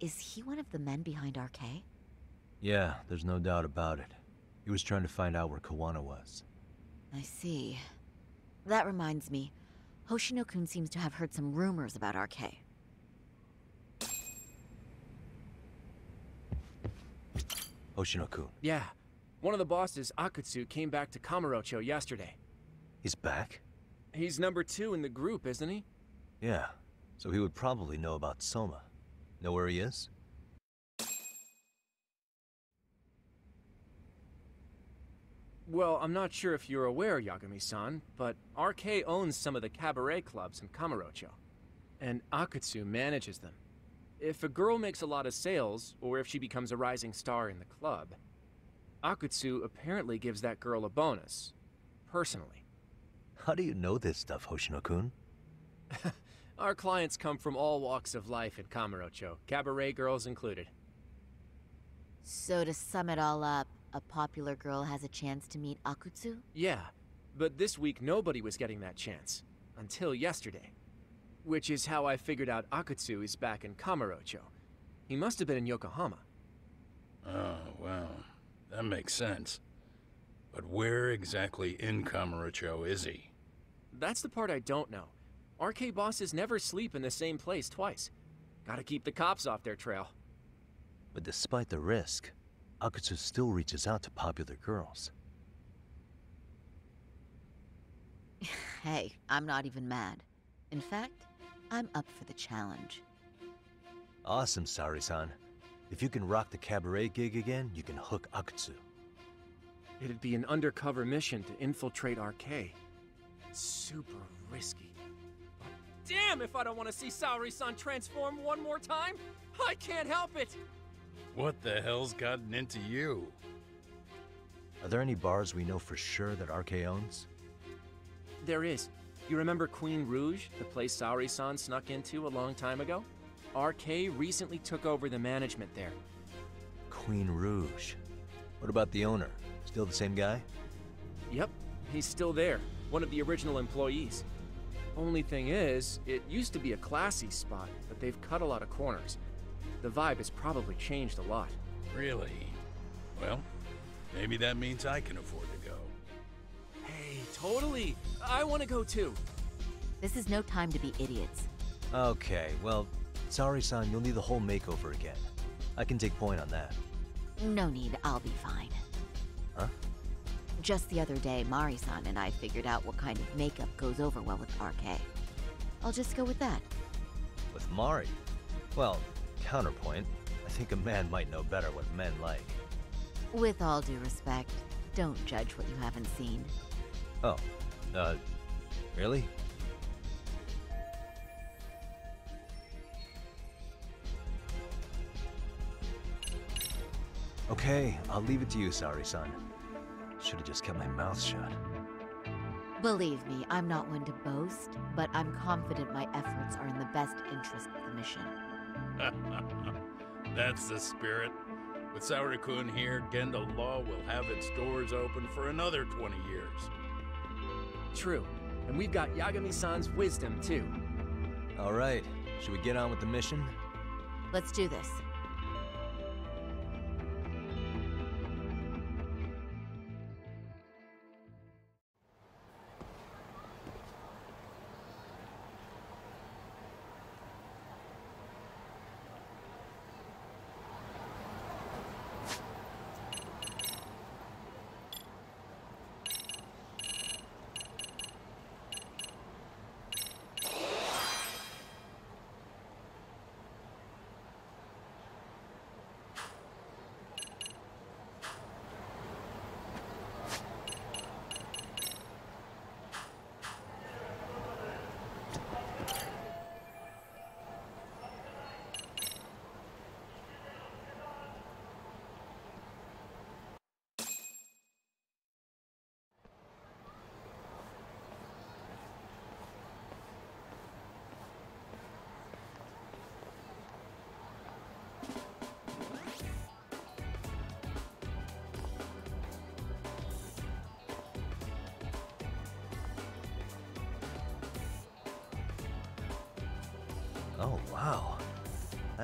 Is he one of the men behind RK? Yeah, there's no doubt about it. He was trying to find out where Kawana was. I see. That reminds me, Hoshino-kun seems to have heard some rumors about RK. Hoshino-kun. Yeah. One of the bosses, Akutsu, came back to Kamurocho yesterday. He's back? He's number 2 in the group, isn't he? Yeah, so he would probably know about Soma. Know where he is? Well, I'm not sure if you're aware, Yagami-san, but RK owns some of the cabaret clubs in Kamurocho, and Akutsu manages them. If a girl makes a lot of sales, or if she becomes a rising star in the club, Akutsu apparently gives that girl a bonus, personally. How do you know this stuff, Hoshino-kun? Our clients come from all walks of life in Kamurocho, cabaret girls included. So to sum it all up, a popular girl has a chance to meet Akutsu? Yeah, but this week nobody was getting that chance. Until yesterday. Which is how I figured out Akutsu is back in Kamurocho. He must have been in Yokohama. Oh, well, that makes sense. But where exactly in Kamurocho is he? That's the part I don't know. RK bosses never sleep in the same place twice. Gotta keep the cops off their trail. But despite the risk, Akutsu still reaches out to popular girls. Hey, I'm not even mad. In fact, I'm up for the challenge. Awesome, Saori-san. If you can rock the cabaret gig again, you can hook Akutsu. It'd be an undercover mission to infiltrate RK. Super risky. But damn if I don't want to see Saori-san transform one more time! I can't help it! What the hell's gotten into you? Are there any bars we know for sure that RK owns? There is. You remember Queen Rouge, the place Saori-san snuck into a long time ago? RK recently took over the management there. Queen Rouge. What about the owner? Still the same guy? Yep, he's still there. One of the original employees. Only thing is, it used to be a classy spot, but they've cut a lot of corners. The vibe has probably changed a lot. Really? Well, maybe that means I can afford to go. Hey, totally! I want to go too! This is no time to be idiots. Okay, well, Saori-san, you'll need the whole makeover again. I can take point on that. No need, I'll be fine. Huh? Just the other day, Mari-san and I figured out what kind of makeup goes over well with RK. I'll just go with that. With Mari? Well, counterpoint, I think a man might know better what men like. With all due respect, don't judge what you haven't seen. Oh, really? Okay, I'll leave it to you, Saori-san. Should have just kept my mouth shut. Believe me, I'm not one to boast, but I'm confident my efforts are in the best interest of the mission. That's the spirit. With Saori-kun here, Genda Law will have its doors open for another 20 years. True. And we've got Yagami-san's wisdom, too. All right, should we get on with the mission? Let's do this.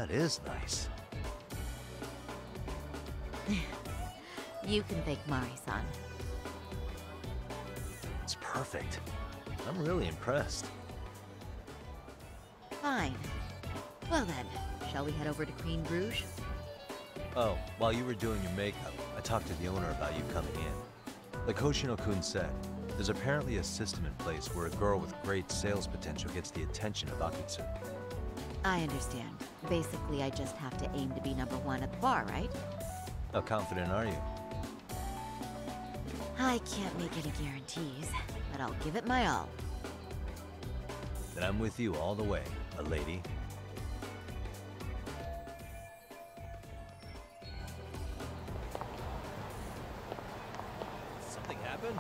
That is nice. You can thank Mari-san. It's perfect. I'm really impressed. Fine. Well then, shall we head over to Queen Bruges? Oh, while you were doing your makeup, I talked to the owner about you coming in. Like Hoshino-kun said, there's apparently a system in place where a girl with great sales potential gets the attention of Akutsu. I understand. Basically, I just have to aim to be #1 at the bar, right? How confident are you? I can't make any guarantees, but I'll give it my all. Then I'm with you all the way, a lady. Something happened?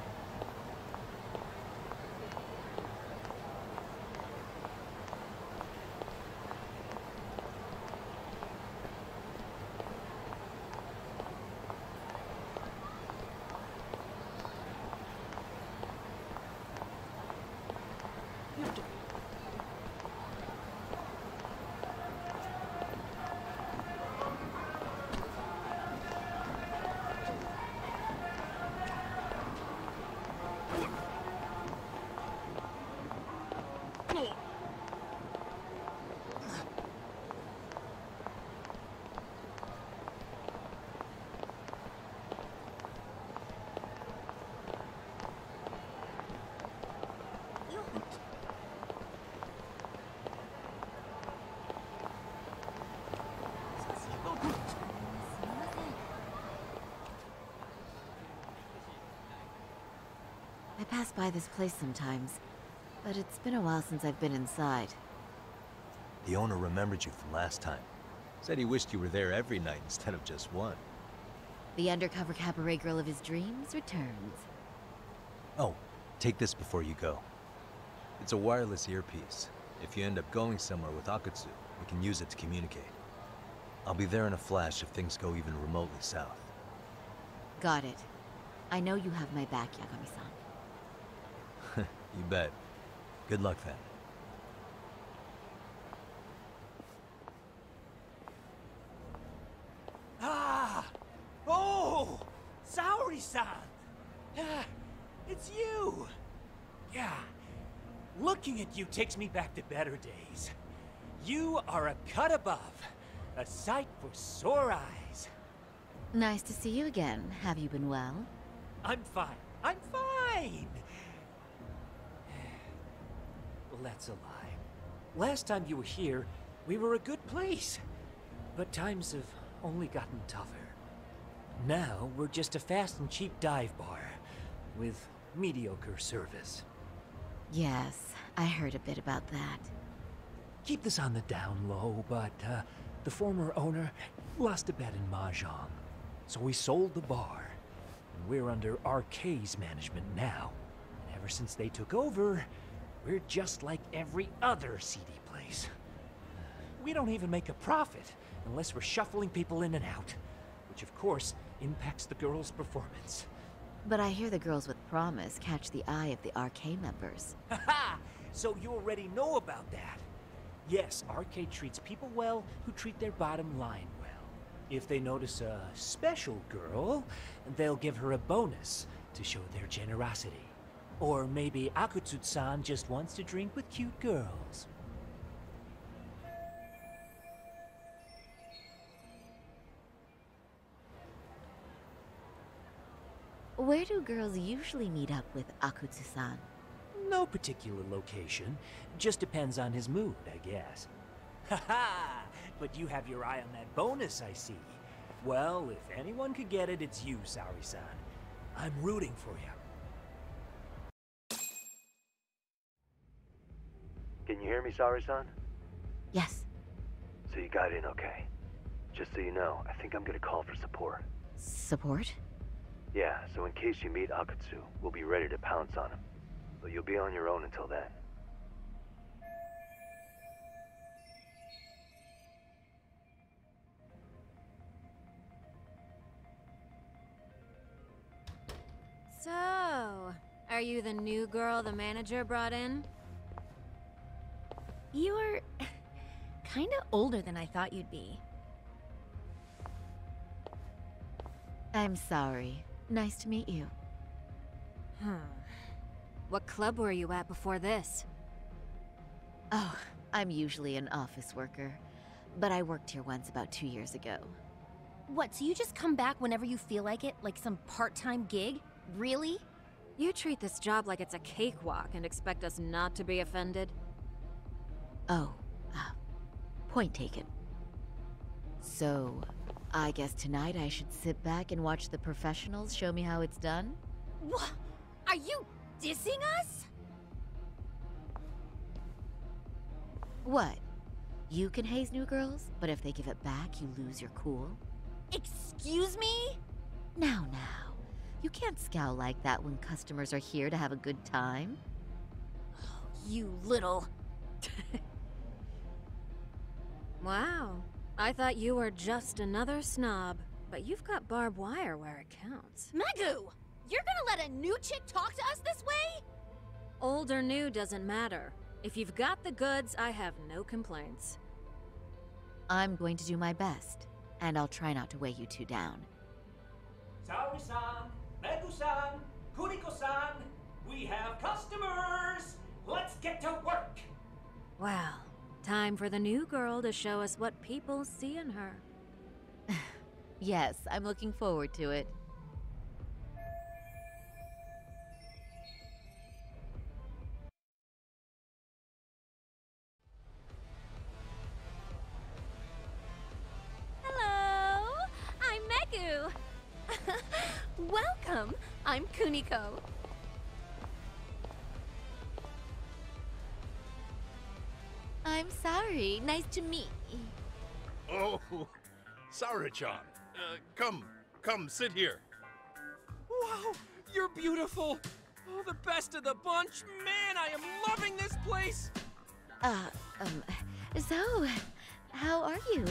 I pass by this place sometimes, but it's been a while since I've been inside. The owner remembered you from last time. Said he wished you were there every night instead of just one. The undercover cabaret girl of his dreams returns. Oh, take this before you go. It's a wireless earpiece. If you end up going somewhere with Akutsu, we can use it to communicate. I'll be there in a flash if things go even remotely south. Got it. I know you have my back, Yagami-san. You bet. Good luck then. Ah! Oh! Saori-san! Ah, it's you! Yeah. Looking at you takes me back to better days. You are a cut above. A sight for sore eyes. Nice to see you again. Have you been well? I'm fine. I'm fine! Well, that's a lie. Last time you were here, we were a good place. But times have only gotten tougher. Now, we're just a fast and cheap dive bar with mediocre service. Yes, I heard a bit about that. Keep this on the down low, but the former owner lost a bet in Mahjong. So we sold the bar, and we're under RK's management now. And ever since they took over, we're just like every other seedy place. We don't even make a profit unless we're shuffling people in and out, which of course impacts the girls' performance. But I hear the girls with promise catch the eye of the RK members. Haha! So you already know about that. Yes, RK treats people well who treat their bottom line well. If they notice a special girl, they'll give her a bonus to show their generosity. Or maybe Akutsu-san just wants to drink with cute girls. Where do girls usually meet up with Akutsu-san? No particular location. Just depends on his mood, I guess. Haha! But you have your eye on that bonus, I see. Well, if anyone could get it, it's you, Saori-san. I'm rooting for you. Can you hear me, Saori-san? Yes. So you got in okay. Just so you know, I think I'm gonna call for support. Support? Yeah, so in case you meet Akutsu, we'll be ready to pounce on him. But you'll be on your own until then. So, are you the new girl the manager brought in? You were kinda older than I thought you'd be. I'm sorry. Nice to meet you. What club were you at before this? Oh, I'm usually an office worker, but I worked here once about 2 years ago. What, so you just come back whenever you feel like it? Like some part-time gig? Really? You treat this job like it's a cakewalk and expect us not to be offended? Oh, point taken. So, I guess tonight I should sit back and watch the professionals show me how it's done? What? Are you dissing us? What? You can haze new girls, but if they give it back, you lose your cool? Excuse me? Now. You can't scowl like that when customers are here to have a good time. You little... Wow. I thought you were just another snob, but you've got barbed wire where it counts. Megu! You're gonna let a new chick talk to us this way? Old or new doesn't matter. If you've got the goods, I have no complaints. I'm going to do my best, and I'll try not to weigh you two down. Saori-san, Megu-san, Kuniko-san, we have customers! Let's get to work! Well, time for the new girl to show us what people see in her. Yes, I'm looking forward to it. Hello! I'm Megu! Welcome! I'm Kuniko. I'm sorry. Nice to meet you. Oh, Saori-chan. Come, sit here. Wow, you're beautiful. Oh, the best of the bunch. Man, I am loving this place. So, how are you?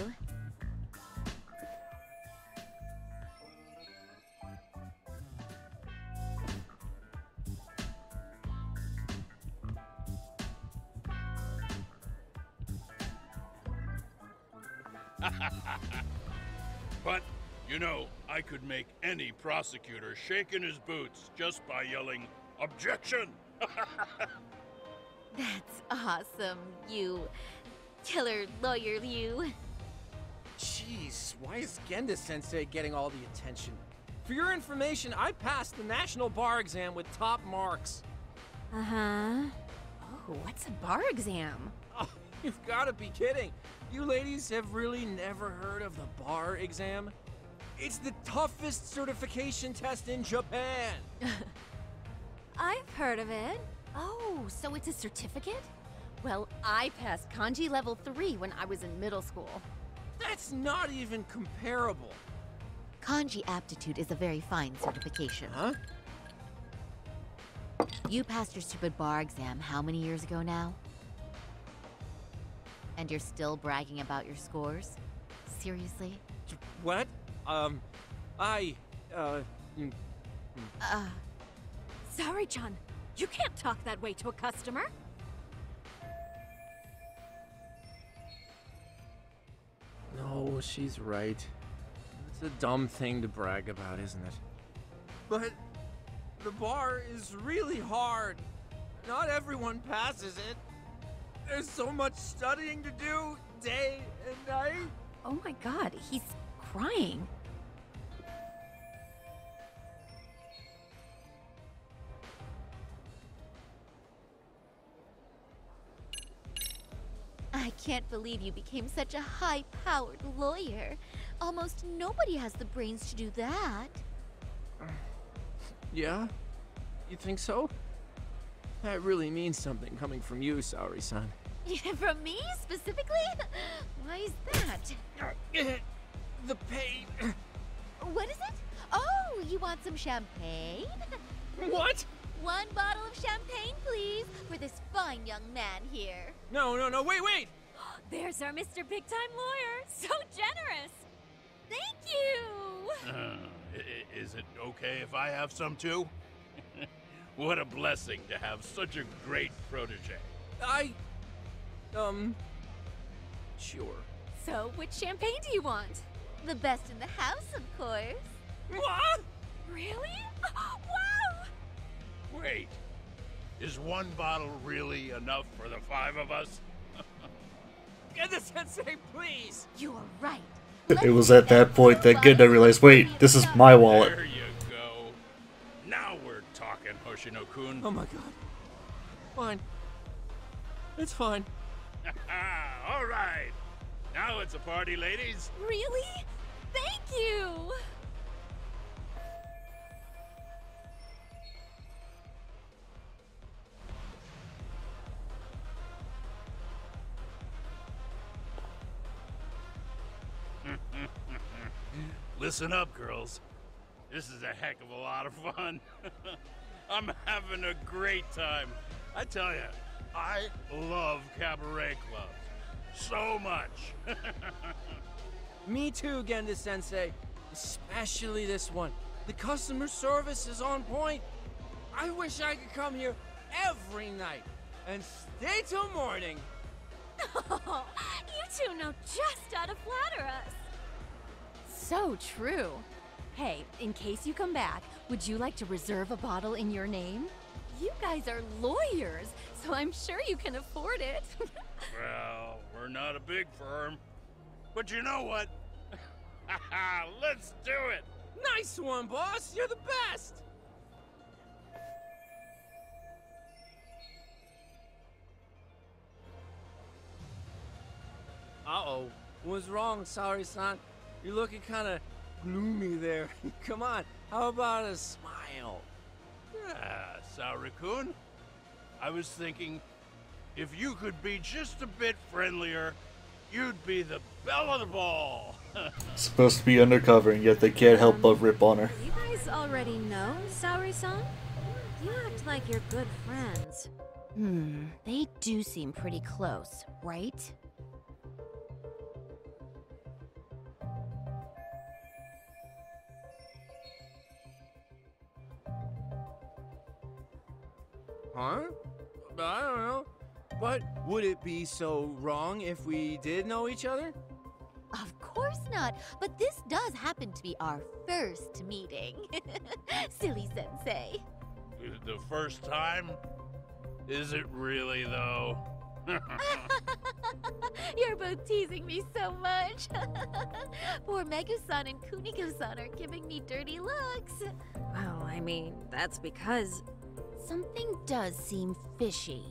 But, you know, I could make any prosecutor shake in his boots just by yelling, "Objection!" That's awesome, you killer lawyer, you. Jeez, why is Genda-sensei getting all the attention? For your information, I passed the national bar exam with top marks. Uh-huh. Oh, what's a bar exam? Oh, you've got to be kidding. You ladies have really never heard of the bar exam? It's the toughest certification test in Japan. I've heard of it. Oh, so it's a certificate? Well, I passed kanji level 3 when I was in middle school. That's not even comparable. Kanji aptitude is a very fine certification. Huh? You passed your stupid bar exam how many years ago now? And you're still bragging about your scores? Seriously? What? Sorry-chan, you can't talk that way to a customer. No, she's right. It's a dumb thing to brag about, isn't it? But the bar is really hard. Not everyone passes it. There's so much studying to do, day and night. Oh my god, he's crying. I can't believe you became such a high-powered lawyer. Almost nobody has the brains to do that. Yeah? You think so? That really means something coming from you, Saori-san. From me, specifically? Why is that? The pain. What is it? Oh, you want some champagne? What? 1 bottle of champagne, please, for this fine young man here. No, wait! There's our Mr. Big Time Lawyer. So generous. Thank you. Is it okay if I have some too? What a blessing to have such a great protege. Sure. So, which champagne do you want? The best in the house, of course. What? Really? Wow! Wait, is one bottle really enough for the 5 of us? Genda-sensei, please! You are right. It was at that point that Genda realized, wait, this is my wallet. There you go. Now we're talking, Hoshino-kun. Oh my god. Fine. It's fine. All right. Now it's a party, ladies. Really? Thank you! Listen up, girls. This is a heck of a lot of fun. I'm having a great time. I tell you, I love cabaret clubs so much. Me too, Genda-sensei. Especially this one. The customer service is on point. I wish I could come here every night and stay till morning. Oh, you two know just how to flatter us. So true. Hey, in case you come back, would you like to reserve a bottle in your name? You guys are lawyers, so I'm sure you can afford it. Well, we're not a big firm. But you know what? Let's do it! Nice one, boss! You're the best! Uh-oh. What's wrong, Saori-san? You're looking kind of gloomy there. Come on, how about a smile? Yeah, Saori-kun. I was thinking, if you could be just a bit friendlier, you'd be the belle of the ball. Supposed to be undercover, and yet they can't help but rip on her. You guys already know Saori-san? You act like you're good friends. They do seem pretty close, right? Huh? I don't know. But would it be so wrong if we did know each other? Of course not, but this does happen to be our first meeting. Silly sensei. The first time? Is it really, though? You're both teasing me so much. Poor Megu-san and Kuniko-san are giving me dirty looks. Well, I mean, that's because something does seem fishy.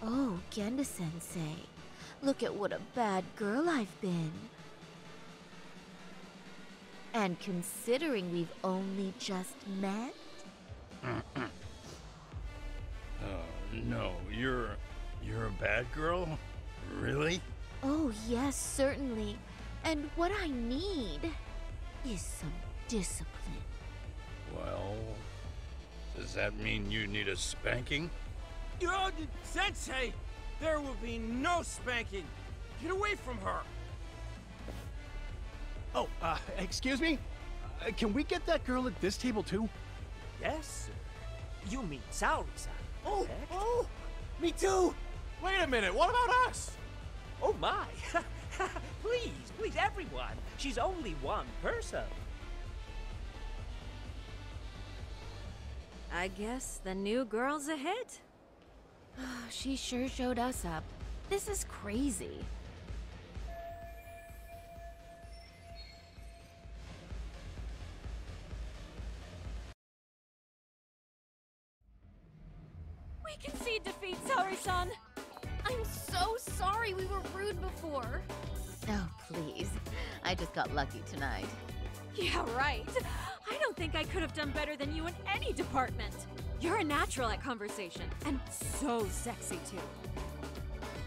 Oh, Genda-sensei. Look at what a bad girl I've been. And considering we've only just met? No, you're a bad girl? Really? Oh, yes, certainly. And what I need is some discipline. Well, does that mean you need a spanking? Sensei! There will be no spanking! Get away from her! Oh, excuse me? Can we get that girl at this table too? Yes, sir. You mean Saori-san. Oh, correct? oh! Me too! Wait a minute, what about us? Oh my! Please, please, everyone! She's only one person. I guess the new girl's a hit. She sure showed us up. This is crazy. We concede defeat, Saori-san. I'm so sorry we were rude before. Oh, please. I just got lucky tonight. Yeah, right. I don't think I could have done better than you in any department. You're a natural at conversation, and so sexy, too.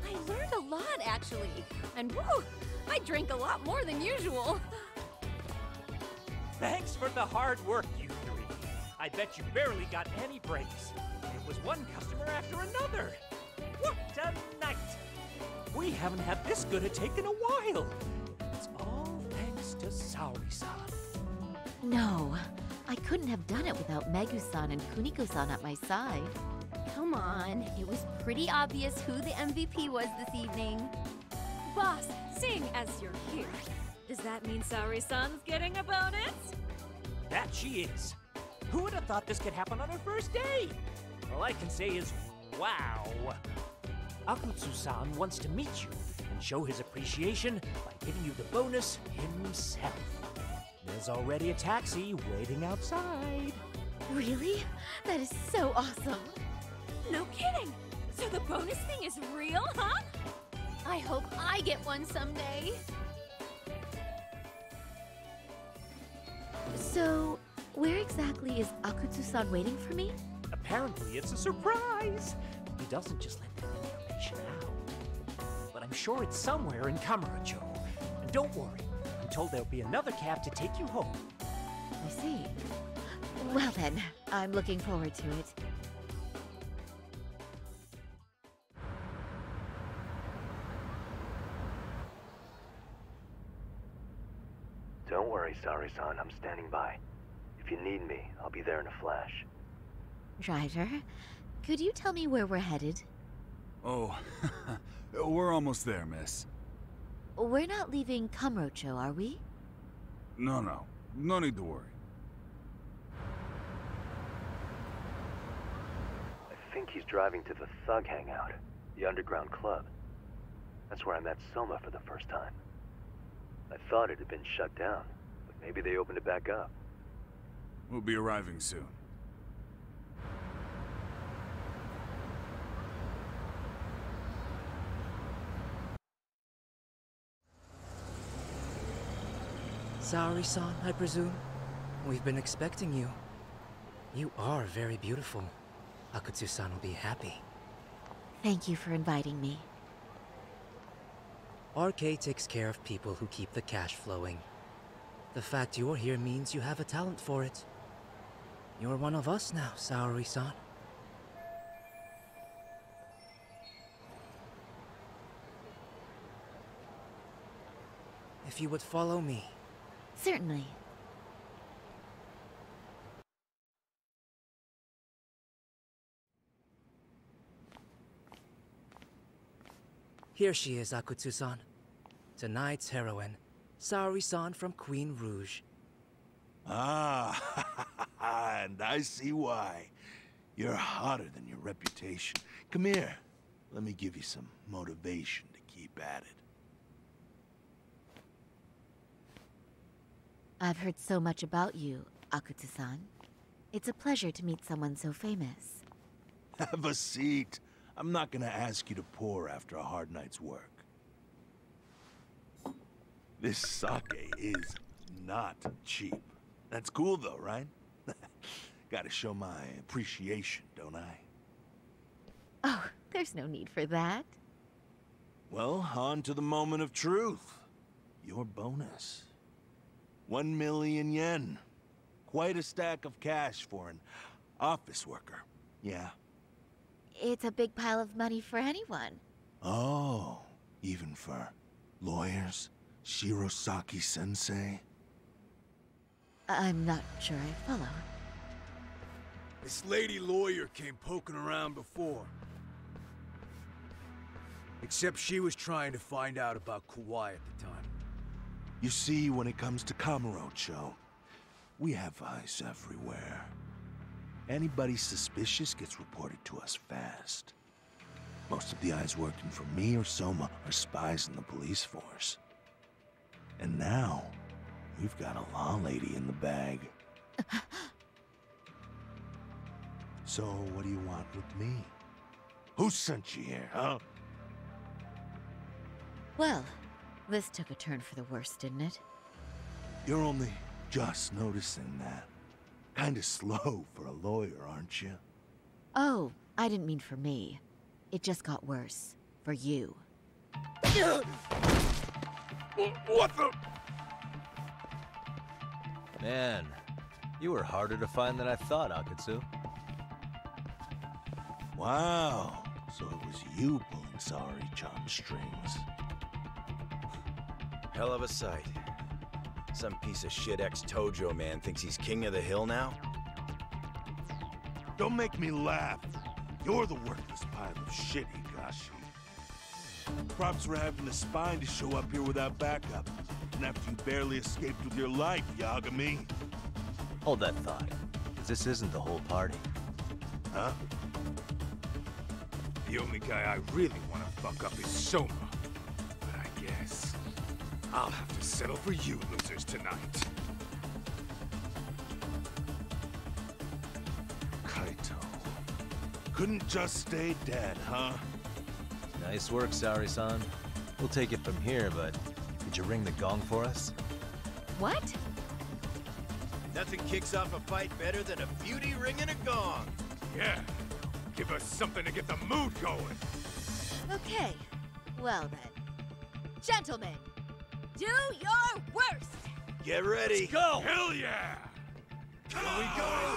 I learned a lot, actually. And woo, I drank a lot more than usual. Thanks for the hard work, you three. I bet you barely got any breaks. It was one customer after another. What a night! We haven't had this good a take in a while. It's all thanks to Saori-san. No, I couldn't have done it without Megu-san and Kuniko-san at my side. Come on, it was pretty obvious who the MVP was this evening. Boss, seeing as you're here, does that mean Saori-san's getting a bonus? That she is. Who would have thought this could happen on her first day? All I can say is, wow. Akutsu-san wants to meet you and show his appreciation by giving you the bonus himself. There's already a taxi waiting outside. Really? That is so awesome. No kidding! So the bonus thing is real, huh? I hope I get one someday. So, where exactly is Akutsu-san waiting for me? Apparently it's a surprise. He doesn't just let that information out. But I'm sure it's somewhere in Kamurocho. And don't worry, I'm told there'll be another cab to take you home. I see. Well then, I'm looking forward to it. Don't worry, Saori-san. I'm standing by. If you need me, I'll be there in a flash. Driver, could you tell me where we're headed? Oh, we're almost there, miss. We're not leaving Kamurocho, are we? No. No need to worry. I think he's driving to the Thug Hangout, the underground club. That's where I met Soma for the first time. I thought it had been shut down, but maybe they opened it back up. We'll be arriving soon. Saori-san, I presume? We've been expecting you. You are very beautiful. Akutsu-san will be happy. Thank you for inviting me. RK takes care of people who keep the cash flowing. The fact you're here means you have a talent for it. You're one of us now, Saori-san. If you would follow me. Certainly. Here she is, Akutsu-san. Tonight's heroine, Saori-san from Queen Rouge. Ah, and I see why. You're hotter than your reputation. Come here. Let me give you some motivation to keep at it. I've heard so much about you, Akutsu-san. It's a pleasure to meet someone so famous. Have a seat. I'm not gonna ask you to pour after a hard night's work. This sake is not cheap. That's cool though, right? Gotta show my appreciation, don't I? Oh, there's no need for that. Well, on to the moment of truth. Your bonus. 1 million yen. Quite a stack of cash for an office worker. Yeah. It's a big pile of money for anyone. Oh, even for lawyers? Shirosaki-sensei? I'm not sure I follow. This lady lawyer came poking around before. Except she was trying to find out about Kauai at the time. You see, when it comes to Kamurocho, we have eyes everywhere. Anybody suspicious gets reported to us fast. Most of the eyes working for me or Soma are spies in the police force. And now, we've got a law lady in the bag. So, what do you want with me? Who sent you here, huh? Well, this took a turn for the worse, didn't it? You're only just noticing that. Kinda slow for a lawyer, aren't you? Oh, I didn't mean for me. It just got worse. For you. What the? Man, You were harder to find than I thought, Akatsu. Wow, so it was you pulling Saori-chan's strings. Hell of a sight. Some piece of shit ex-Tojo man thinks he's king of the hill now? Don't make me laugh. You're the worthless pile of shit, Higashi. Props for having the spine to show up here without backup. And after you barely escaped with your life, Yagami. Hold that thought, 'cause this isn't the whole party. Huh? The only guy I really want to fuck up is Soma. But I guess I'll have to settle for you losers tonight. Kaito. Couldn't just stay dead, huh? Nice work, Saori-san. We'll take it from here, but could you ring the gong for us? What? Nothing kicks off a fight better than a beauty ringing a gong. Yeah. Give us something to get the mood going. Okay. Well then. Gentlemen, do your worst! Get ready. Let's go! Hell yeah! Here we go!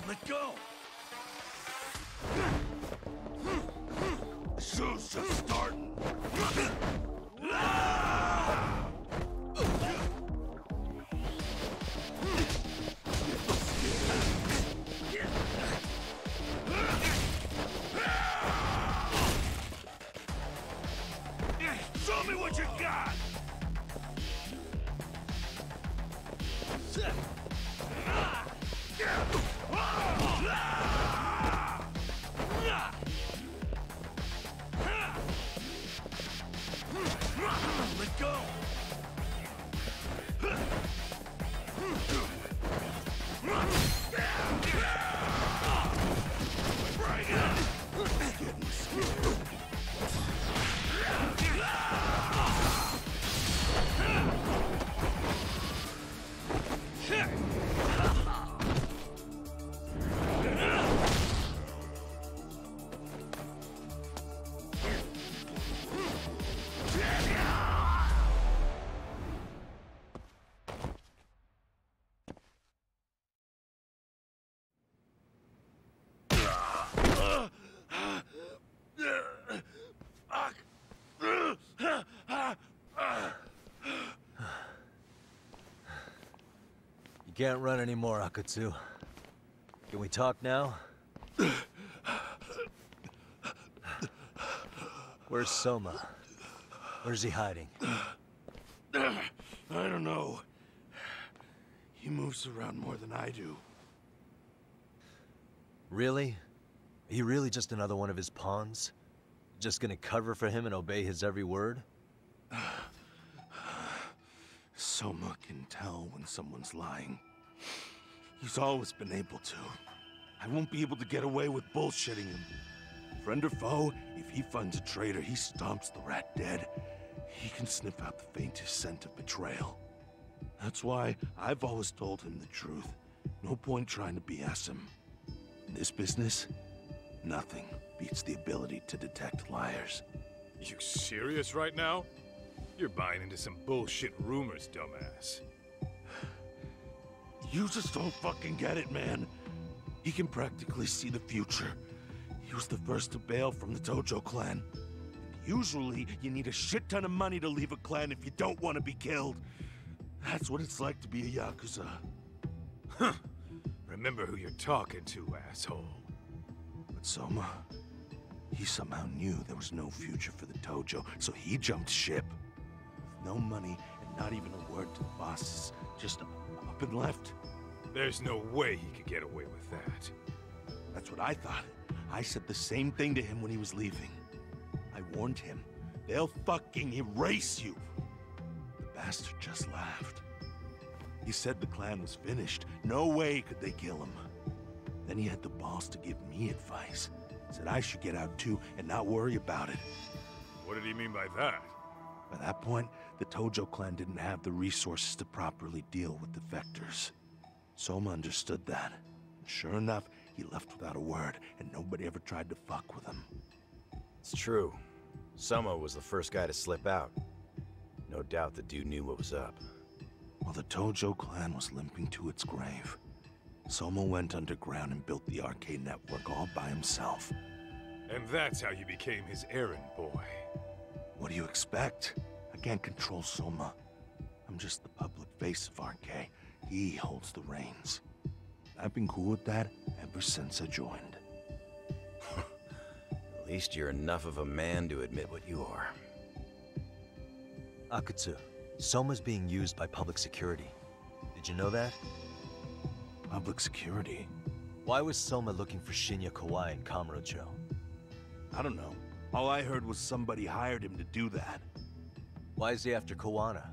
Let go! Show's just starting. Show me what you got! Let go! Getting scared. You can't run anymore, Akatsu. Can we talk now? Where's Soma? Where's he hiding? I don't know. He moves around more than I do. Really? Are you really just another one of his pawns? Just gonna cover for him and obey his every word? Soma can tell when someone's lying. He's always been able to. I won't be able to get away with bullshitting him. Friend or foe, if he finds a traitor, he stomps the rat dead. He can sniff out the faintest scent of betrayal. That's why I've always told him the truth. No point trying to BS him. In this business, nothing beats the ability to detect liars. You serious right now? You're buying into some bullshit rumors, dumbass. You just don't fucking get it, man. He can practically see the future. He was the first to bail from the Tojo clan. Usually, you need a shit ton of money to leave a clan if you don't want to be killed. That's what it's like to be a Yakuza. Huh. Remember who you're talking to, asshole. But Soma, he somehow knew there was no future for the Tojo, so he jumped ship. With no money and not even a word to the bosses, just up and left. There's no way he could get away with that. That's what I thought. I said the same thing to him when he was leaving. I warned him, they'll fucking erase you. The bastard just laughed. He said the clan was finished. No way could they kill him. Then he had the balls to give me advice. Said I should get out too and not worry about it. What did he mean by that? By that point, the Tojo clan didn't have the resources to properly deal with defectors. Soma understood that. And sure enough, he left without a word, and nobody ever tried to fuck with him. It's true. Soma was the first guy to slip out. No doubt the dude knew what was up. While the Tojo clan was limping to its grave, Soma went underground and built the arcade network all by himself. And that's how you became his errand boy. What do you expect? I can't control Soma. I'm just the public face of RK. He holds the reins. I've been cool with that ever since I joined. At least you're enough of a man to admit what you are. Akutsu, Soma's being used by public security. Did you know that? Public security? Why was Soma looking for Shinya Kawai in Kamurocho? I don't know. All I heard was somebody hired him to do that. Why is he after Kawana?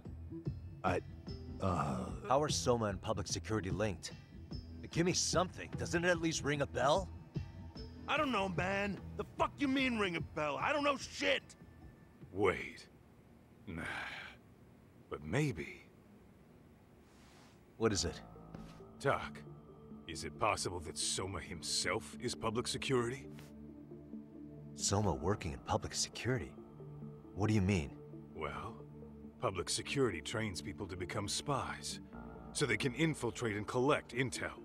How are Soma and public security linked? Give me something. Doesn't it at least ring a bell? I don't know, man. The fuck you mean ring a bell? I don't know shit! Wait. Nah. But maybe. What is it? Doc, is it possible that Soma himself is public security? Soma working in public security? What do you mean? Well, public security trains people to become spies, so they can infiltrate and collect intel.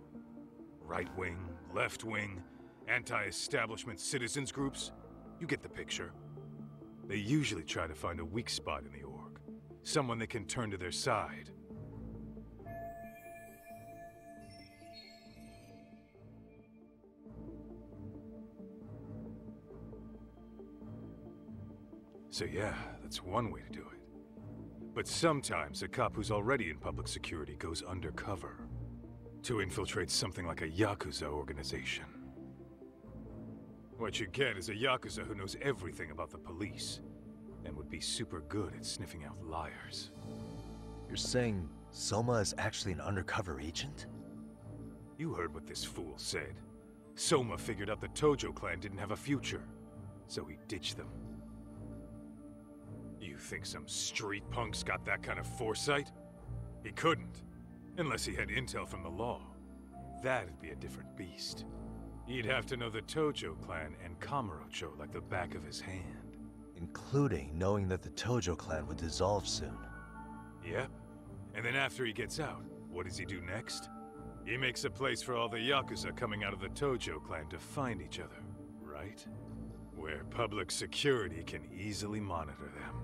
Right-wing, left-wing, anti-establishment citizens groups. You get the picture. They usually try to find a weak spot in the org. Someone they can turn to their side. So yeah, that's one way to do it. But sometimes a cop who's already in public security goes undercover to infiltrate something like a Yakuza organization. What you get is a Yakuza who knows everything about the police and would be super good at sniffing out liars. You're saying Soma is actually an undercover agent? You heard what this fool said. Soma figured out the Tojo clan didn't have a future, so he ditched them. You think some street punk's got that kind of foresight? He couldn't. Unless he had intel from the law. That'd be a different beast. He'd have to know the Tojo clan and Kamurocho like the back of his hand. Including knowing that the Tojo clan would dissolve soon. Yep. And then after he gets out, what does he do next? He makes a place for all the Yakuza coming out of the Tojo clan to find each other, right? Where public security can easily monitor them.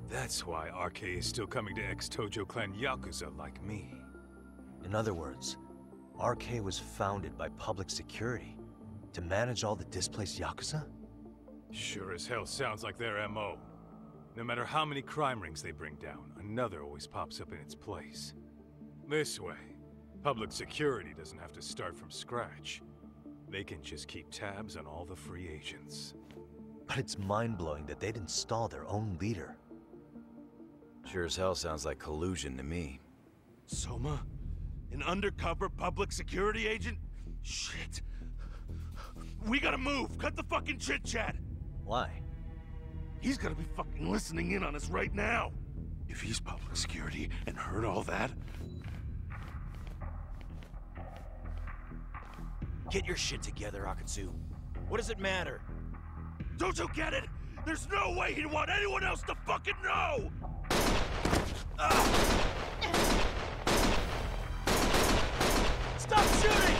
That's why RK is still coming to ex-Tojo clan Yakuza like me. In other words, RK was founded by public security to manage all the displaced Yakuza? Sure as hell sounds like their MO. No matter how many crime rings they bring down, another always pops up in its place. This way, Public security doesn't have to start from scratch. They can just keep tabs on all the free agents. But it's mind-blowing that they'd install their own leader. Sure as hell sounds like collusion to me. Soma? An undercover public security agent? Shit. We gotta move! Cut the fucking chit-chat! Why? He's gotta be fucking listening in on us right now! If he's public security and heard all that... Get your shit together, Akatsu. What does it matter? Don't you get it? There's no way he'd want anyone else to fucking know! Stop shooting!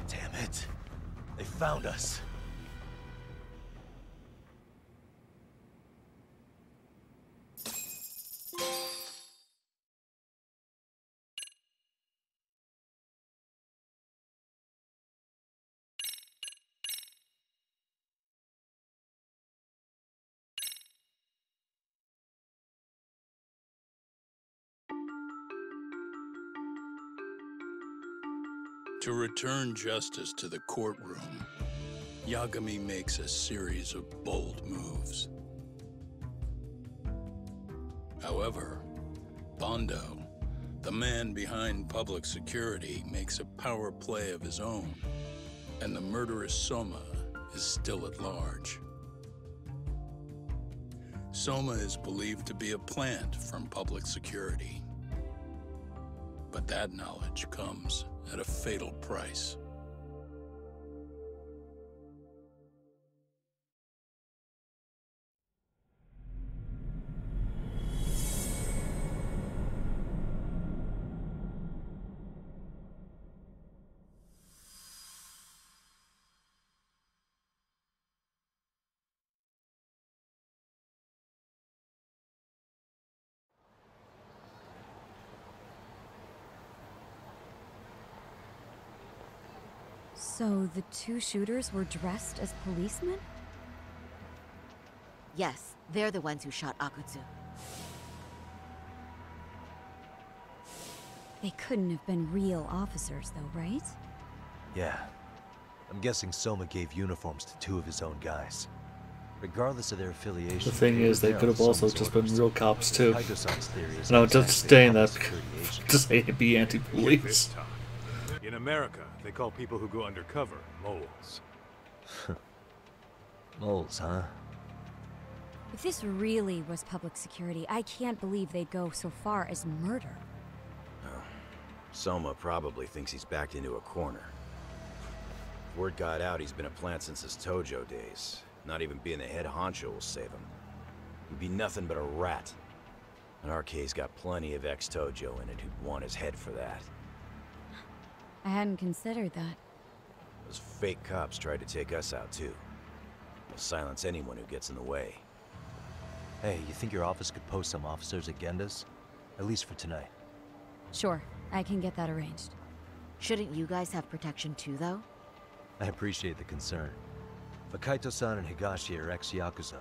Damn it. They found us. To return justice to the courtroom, Yagami makes a series of bold moves. However, Bondo, the man behind public security, makes a power play of his own, and the murderous Soma is still at large. Soma is believed to be a plant from public security, but that knowledge comes at a fatal price. So the two shooters were dressed as policemen? Yes, they're the ones who shot Akutsu. They couldn't have been real officers, though, right? Yeah. I'm guessing Soma gave uniforms to two of his own guys. Regardless of their affiliation... The thing is, they could have also Soma's just been orders. real cops too. Kaito-san's theory is No, exactly just saying that security agent. to say it'd be anti-police. In America, they call people who go undercover moles. Moles, huh? If this really was public security, I can't believe they'd go so far as murder. Oh, Soma probably thinks he's backed into a corner. If word got out he's been a plant since his Tojo days. Not even being the head honcho will save him. He'd be nothing but a rat. And RK's got plenty of ex-Tojo in it who'd want his head for that. I hadn't considered that. Those fake cops tried to take us out too. They'll silence anyone who gets in the way. Hey, you think your office could post some officers at Genda's? At least for tonight. Sure, I can get that arranged. Shouldn't you guys have protection too, though? I appreciate the concern. But Kaito-san and Higashi are ex-Yakuza.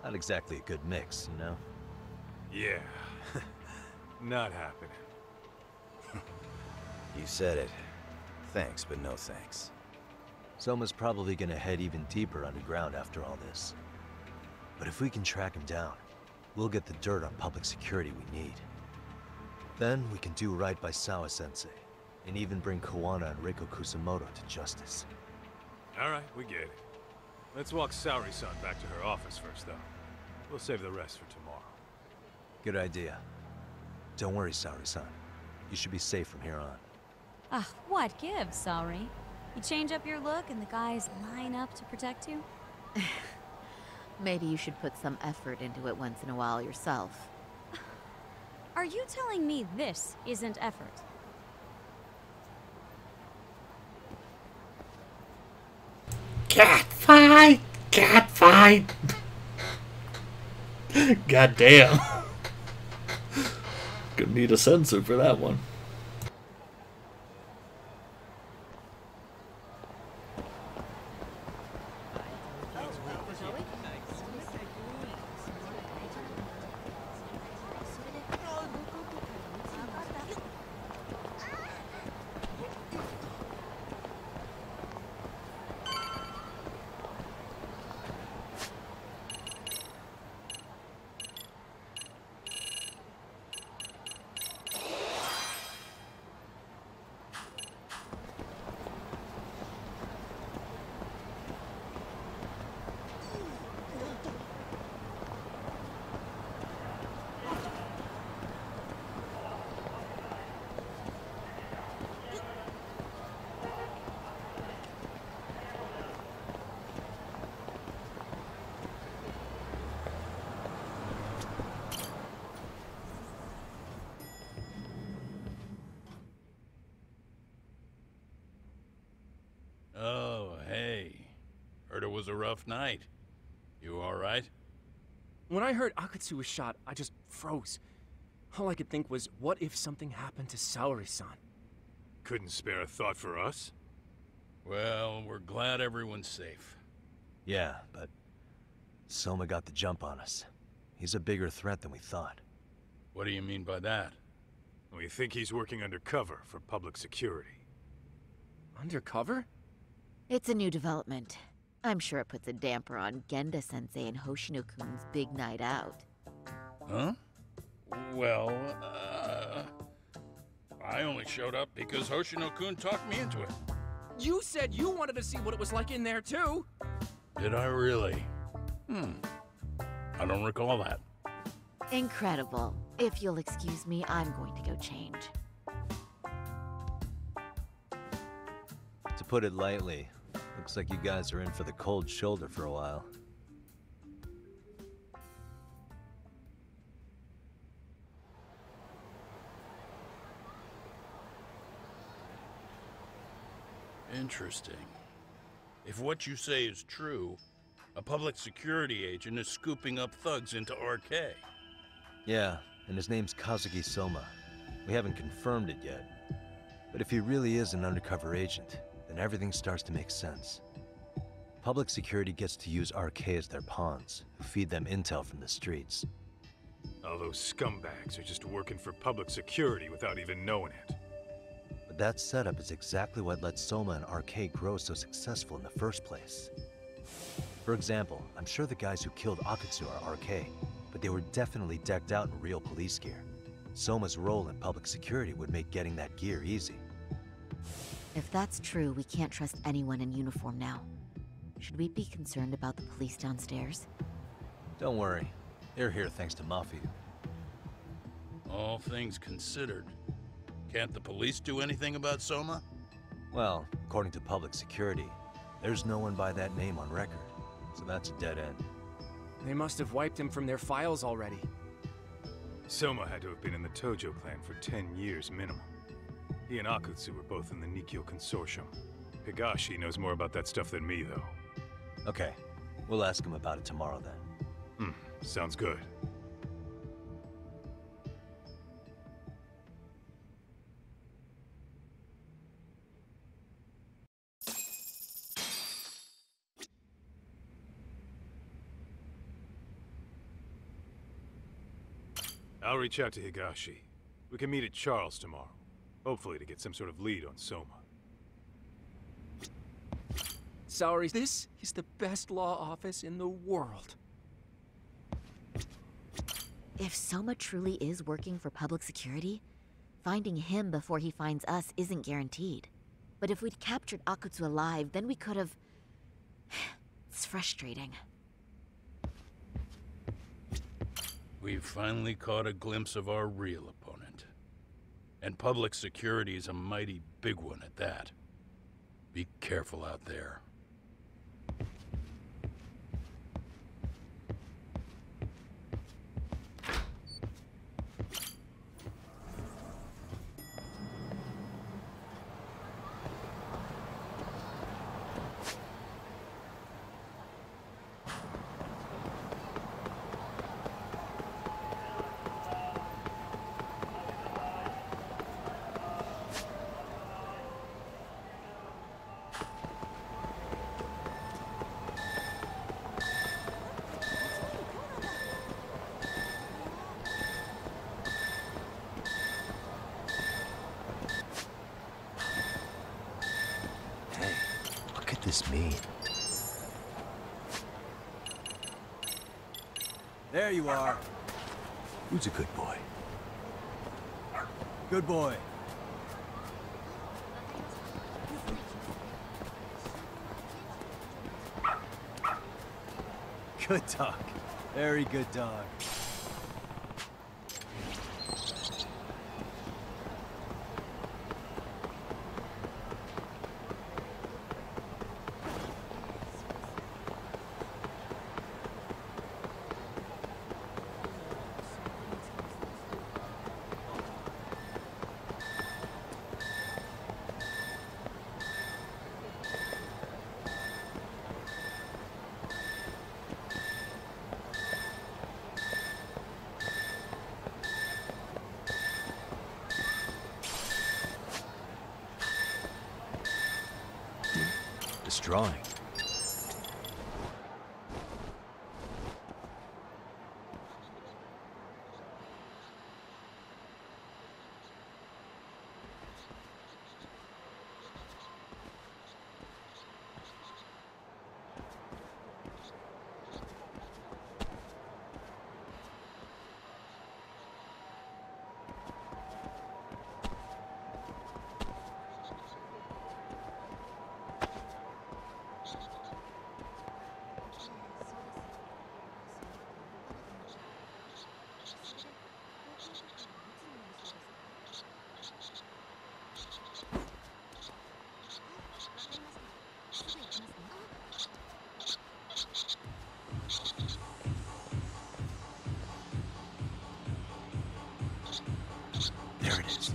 Not exactly a good mix, you know? Yeah. Not happening. You said it. Thanks, but no thanks. Soma's probably gonna head even deeper underground after all this. But if we can track him down, we'll get the dirt on public security we need. Then we can do right by Sawa-sensei, and even bring Kawana and Reiko Kusamoto to justice. Alright, we get it. Let's walk Saori-san back to her office first, though. We'll save the rest for tomorrow. Good idea. Don't worry, Saori-san. You should be safe from here on. Ah, what gives, sorry? You change up your look and the guys line up to protect you? Maybe you should put some effort into it once in a while yourself. Are you telling me this isn't effort? Cat, fine. God, fine. God damn. Gonna need a censor for that one. Oh, hey. Heard it was a rough night. You alright? When I heard Akatsu was shot, I just froze. All I could think was, what if something happened to Saori-san? Couldn't spare a thought for us? Well, we're glad everyone's safe. Yeah, but Soma got the jump on us. He's a bigger threat than we thought. What do you mean by that? We think he's working undercover for public security. Undercover? It's a new development. I'm sure it puts a damper on Genda-sensei and Hoshino-kun's big night out. Huh? Well, I only showed up because Hoshino-kun talked me into it. You said you wanted to see what it was like in there, too! Did I really? I don't recall that. Incredible. If you'll excuse me, I'm going to go change. To put it lightly, looks like you guys are in for the cold shoulder for a while. Interesting. If what you say is true, a public security agent is scooping up thugs into RK. Yeah, and his name's Kazuki Soma. We haven't confirmed it yet. But if he really is an undercover agent, then everything starts to make sense. Public security gets to use RK as their pawns, who feed them intel from the streets. All those scumbags are just working for public security without even knowing it. But that setup is exactly what let Soma and RK grow so successful in the first place. For example, I'm sure the guys who killed Akatsu are RK, but they were definitely decked out in real police gear. Soma's role in public security would make getting that gear easy. If that's true, we can't trust anyone in uniform now. Should we be concerned about the police downstairs? Don't worry. They're here thanks to Mafia. All things considered, can't the police do anything about Soma? Well, according to public security, there's no one by that name on record, so that's a dead end. They must have wiped him from their files already. Soma had to have been in the Tojo clan for 10 years minimum. He and Akutsu were both in the Nikkyo Consortium. Higashi knows more about that stuff than me, though. Okay, we'll ask him about it tomorrow then. Sounds good. I'll reach out to Higashi. We can meet at Charles tomorrow. Hopefully to get some sort of lead on Soma. Sorry, this is the best law office in the world. If Soma truly is working for public security, finding him before he finds us isn't guaranteed. But if we'd captured Akutsu alive, then we could have... It's frustrating. We've finally caught a glimpse of our real opponent. And public security is a mighty big one at that. Be careful out there. this mean? There you are. Who's a good boy? Good boy. Good dog. Very good dog. Destroying. There it is.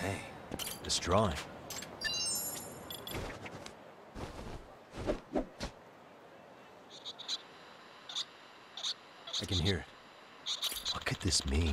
Hey, destroying. I can hear it. What could this mean?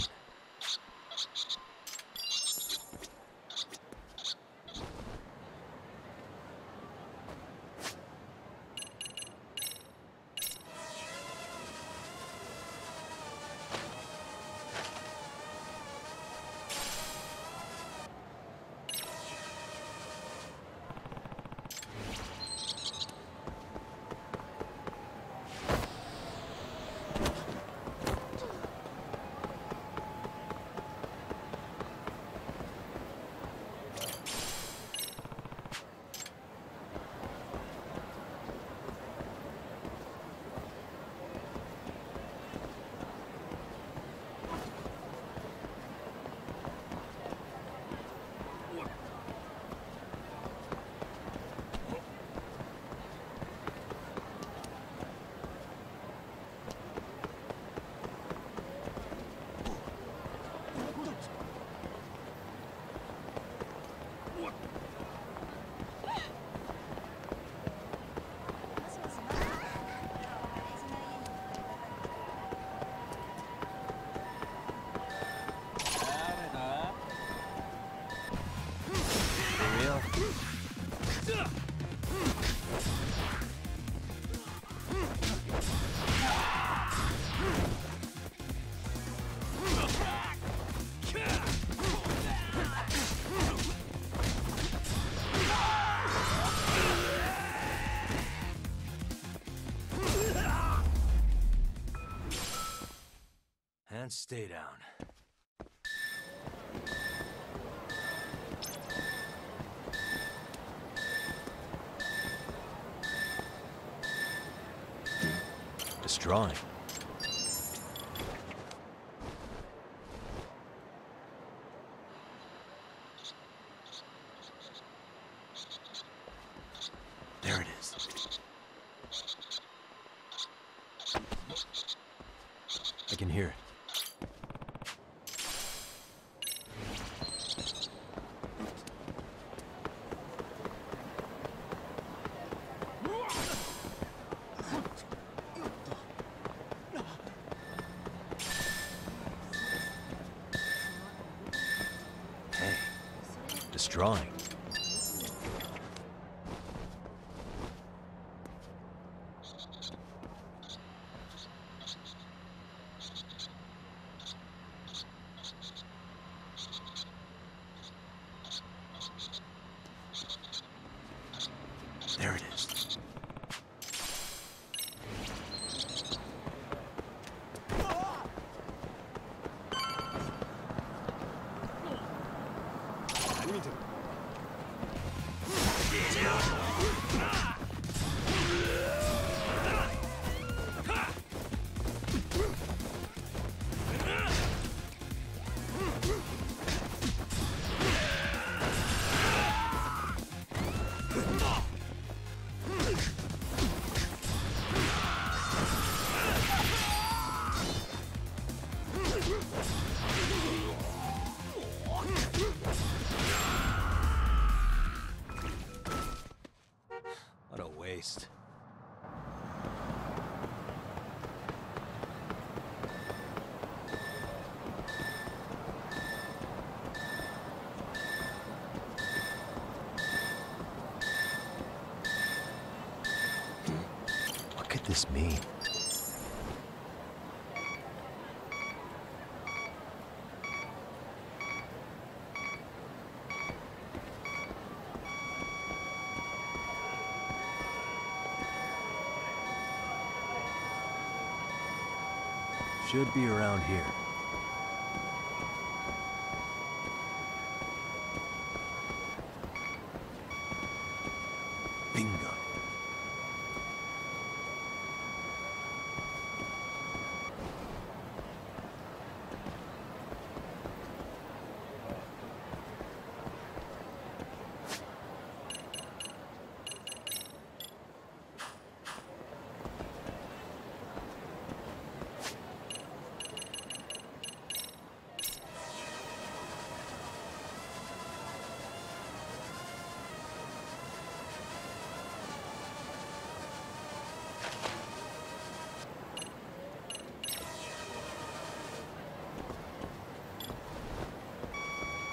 and stay down. Destroying. There it is. I can hear it. Hey, destroying. There it is. I need to. What a waste. What could this mean? Should be around here. Bingo.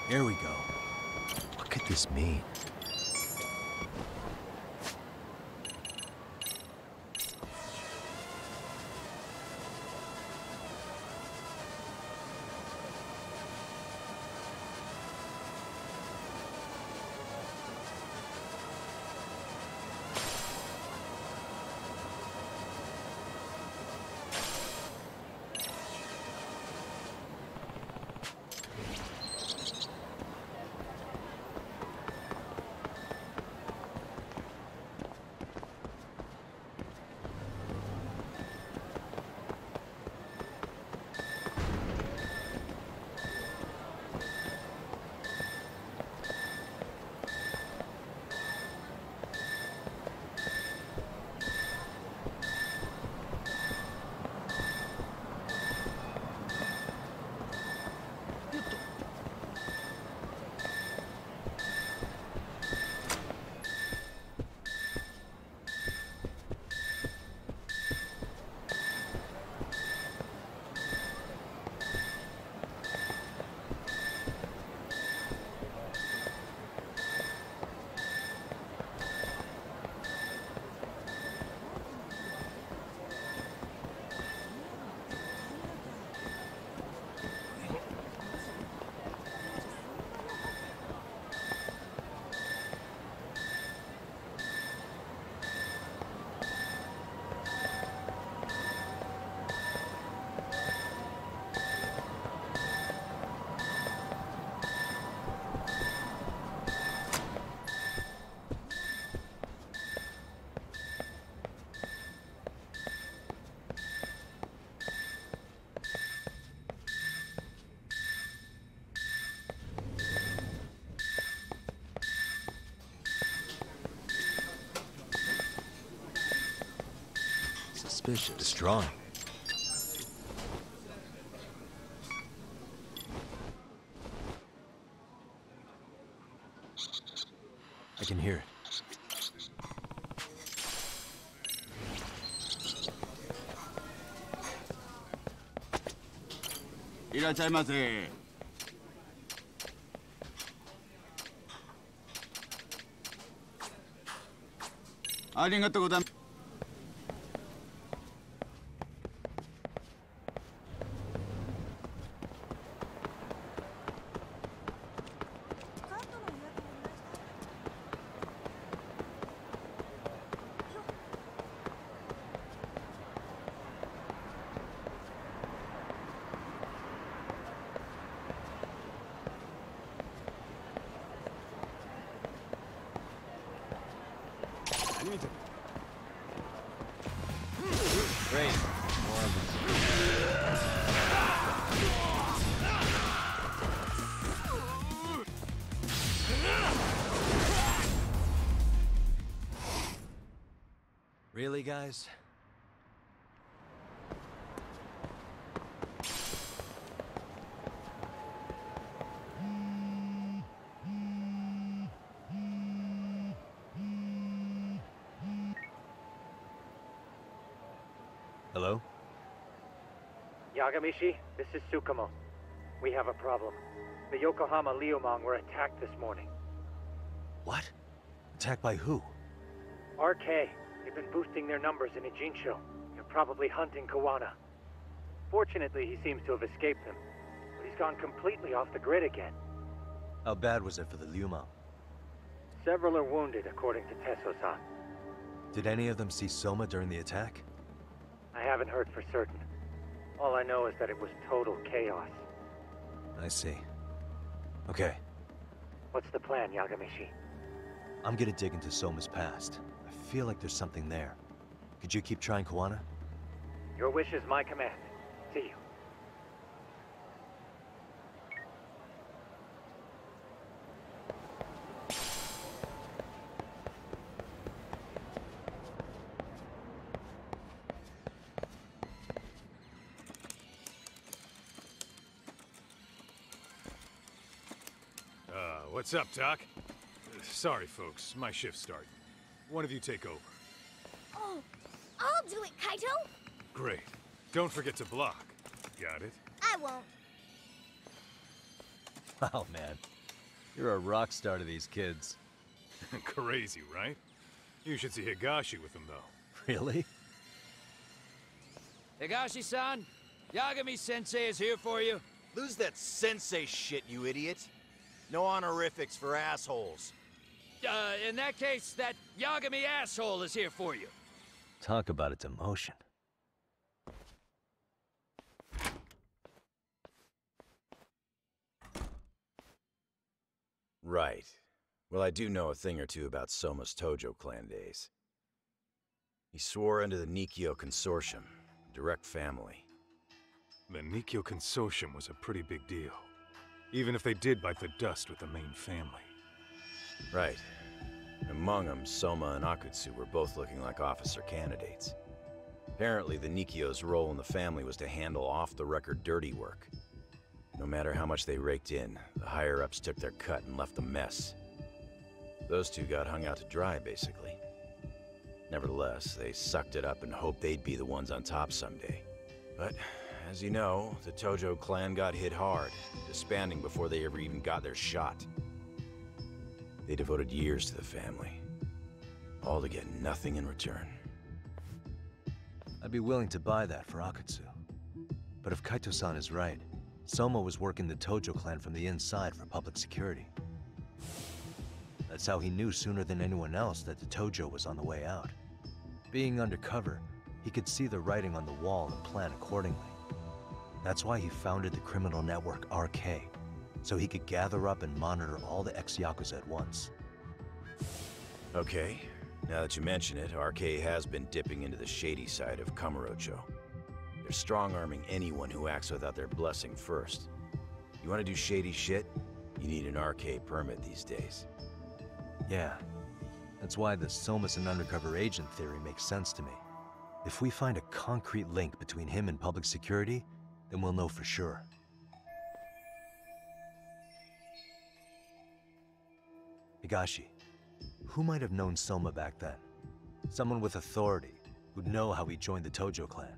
Here we go. What could this mean? suspicious. Destroying. I can hear it. Great. More of them. Really, guys? Hello? Yagamishi, this is Tsukumo. We have a problem. The Yokohama Liumang were attacked this morning. What? Attacked by who? RK. They've been boosting their numbers in Ijincho. They're probably hunting Kawana. Fortunately, he seems to have escaped them. But he's gone completely off the grid again. How bad was it for the Liumang? Several are wounded, according to Tesso-san. Did any of them see Soma during the attack? I haven't heard for certain. All I know is that it was total chaos. I see. Okay. What's the plan, Yagamishi? I'm gonna dig into Soma's past. I feel like there's something there. Could you keep trying Kawana? Your wish is my command. See you. What's up, Doc? Sorry, folks. My shift's starting. One of you take over. Oh, I'll do it, Kaito! Great. Don't forget to block. Got it? I won't. Oh, man. You're a rock star to these kids. Crazy, right? You should see Higashi with them, though. Really? Higashi-san, Yagami-sensei is here for you. Lose that sensei shit, you idiot. No honorifics for assholes. In that case, that Yagami asshole is here for you. Talk about a demotion. Right. Well, I do know a thing or two about Soma's Tojo clan days. He swore under the Nikkyo Consortium, direct family. The Nikkyo Consortium was a pretty big deal. Even if they did bite the dust with the main family. Right. Among them, Soma and Akutsu were both looking like officer candidates. Apparently, the Nikkyo's role in the family was to handle off-the-record dirty work. No matter how much they raked in, the higher-ups took their cut and left a mess. Those two got hung out to dry, basically. Nevertheless, they sucked it up and hoped they'd be the ones on top someday. But as you know, the Tojo clan got hit hard, disbanding before they ever even got their shot. They devoted years to the family, all to get nothing in return. I'd be willing to buy that for Akutsu. But if Kaito-san is right, Soma was working the Tojo clan from the inside for public security. That's how he knew sooner than anyone else that the Tojo was on the way out. Being undercover, he could see the writing on the wall and plan accordingly. That's why he founded the criminal network RK, so he could gather up and monitor all the ex-Yakuza at once. Okay, now that you mention it, RK has been dipping into the shady side of Kamurocho. They're strong-arming anyone who acts without their blessing first. You want to do shady shit? You need an RK permit these days. Yeah, that's why the Soma's an undercover agent theory makes sense to me. If we find a concrete link between him and public security, then we'll know for sure. Higashi, who might have known Soma back then? Someone with authority, who'd know how he joined the Tojo clan.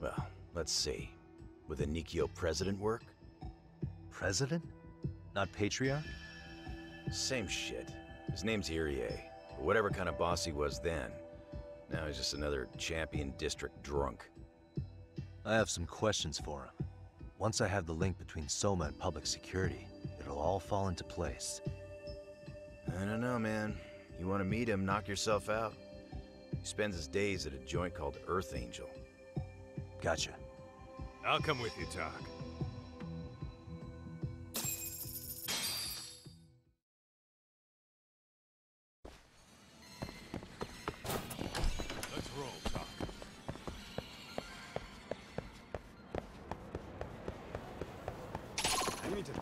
Well, let's see. Would the Nikyo president work? President? Not patriarch? Same shit. His name's Irie. But whatever kind of boss he was then, now he's just another champion district drunk. I have some questions for him. Once I have the link between Soma and public security, it'll all fall into place. I don't know, man. You want to meet him, knock yourself out? He spends his days at a joint called Earth Angel. Gotcha. I'll come with you, Talk. Let's roll, Talk. I need to...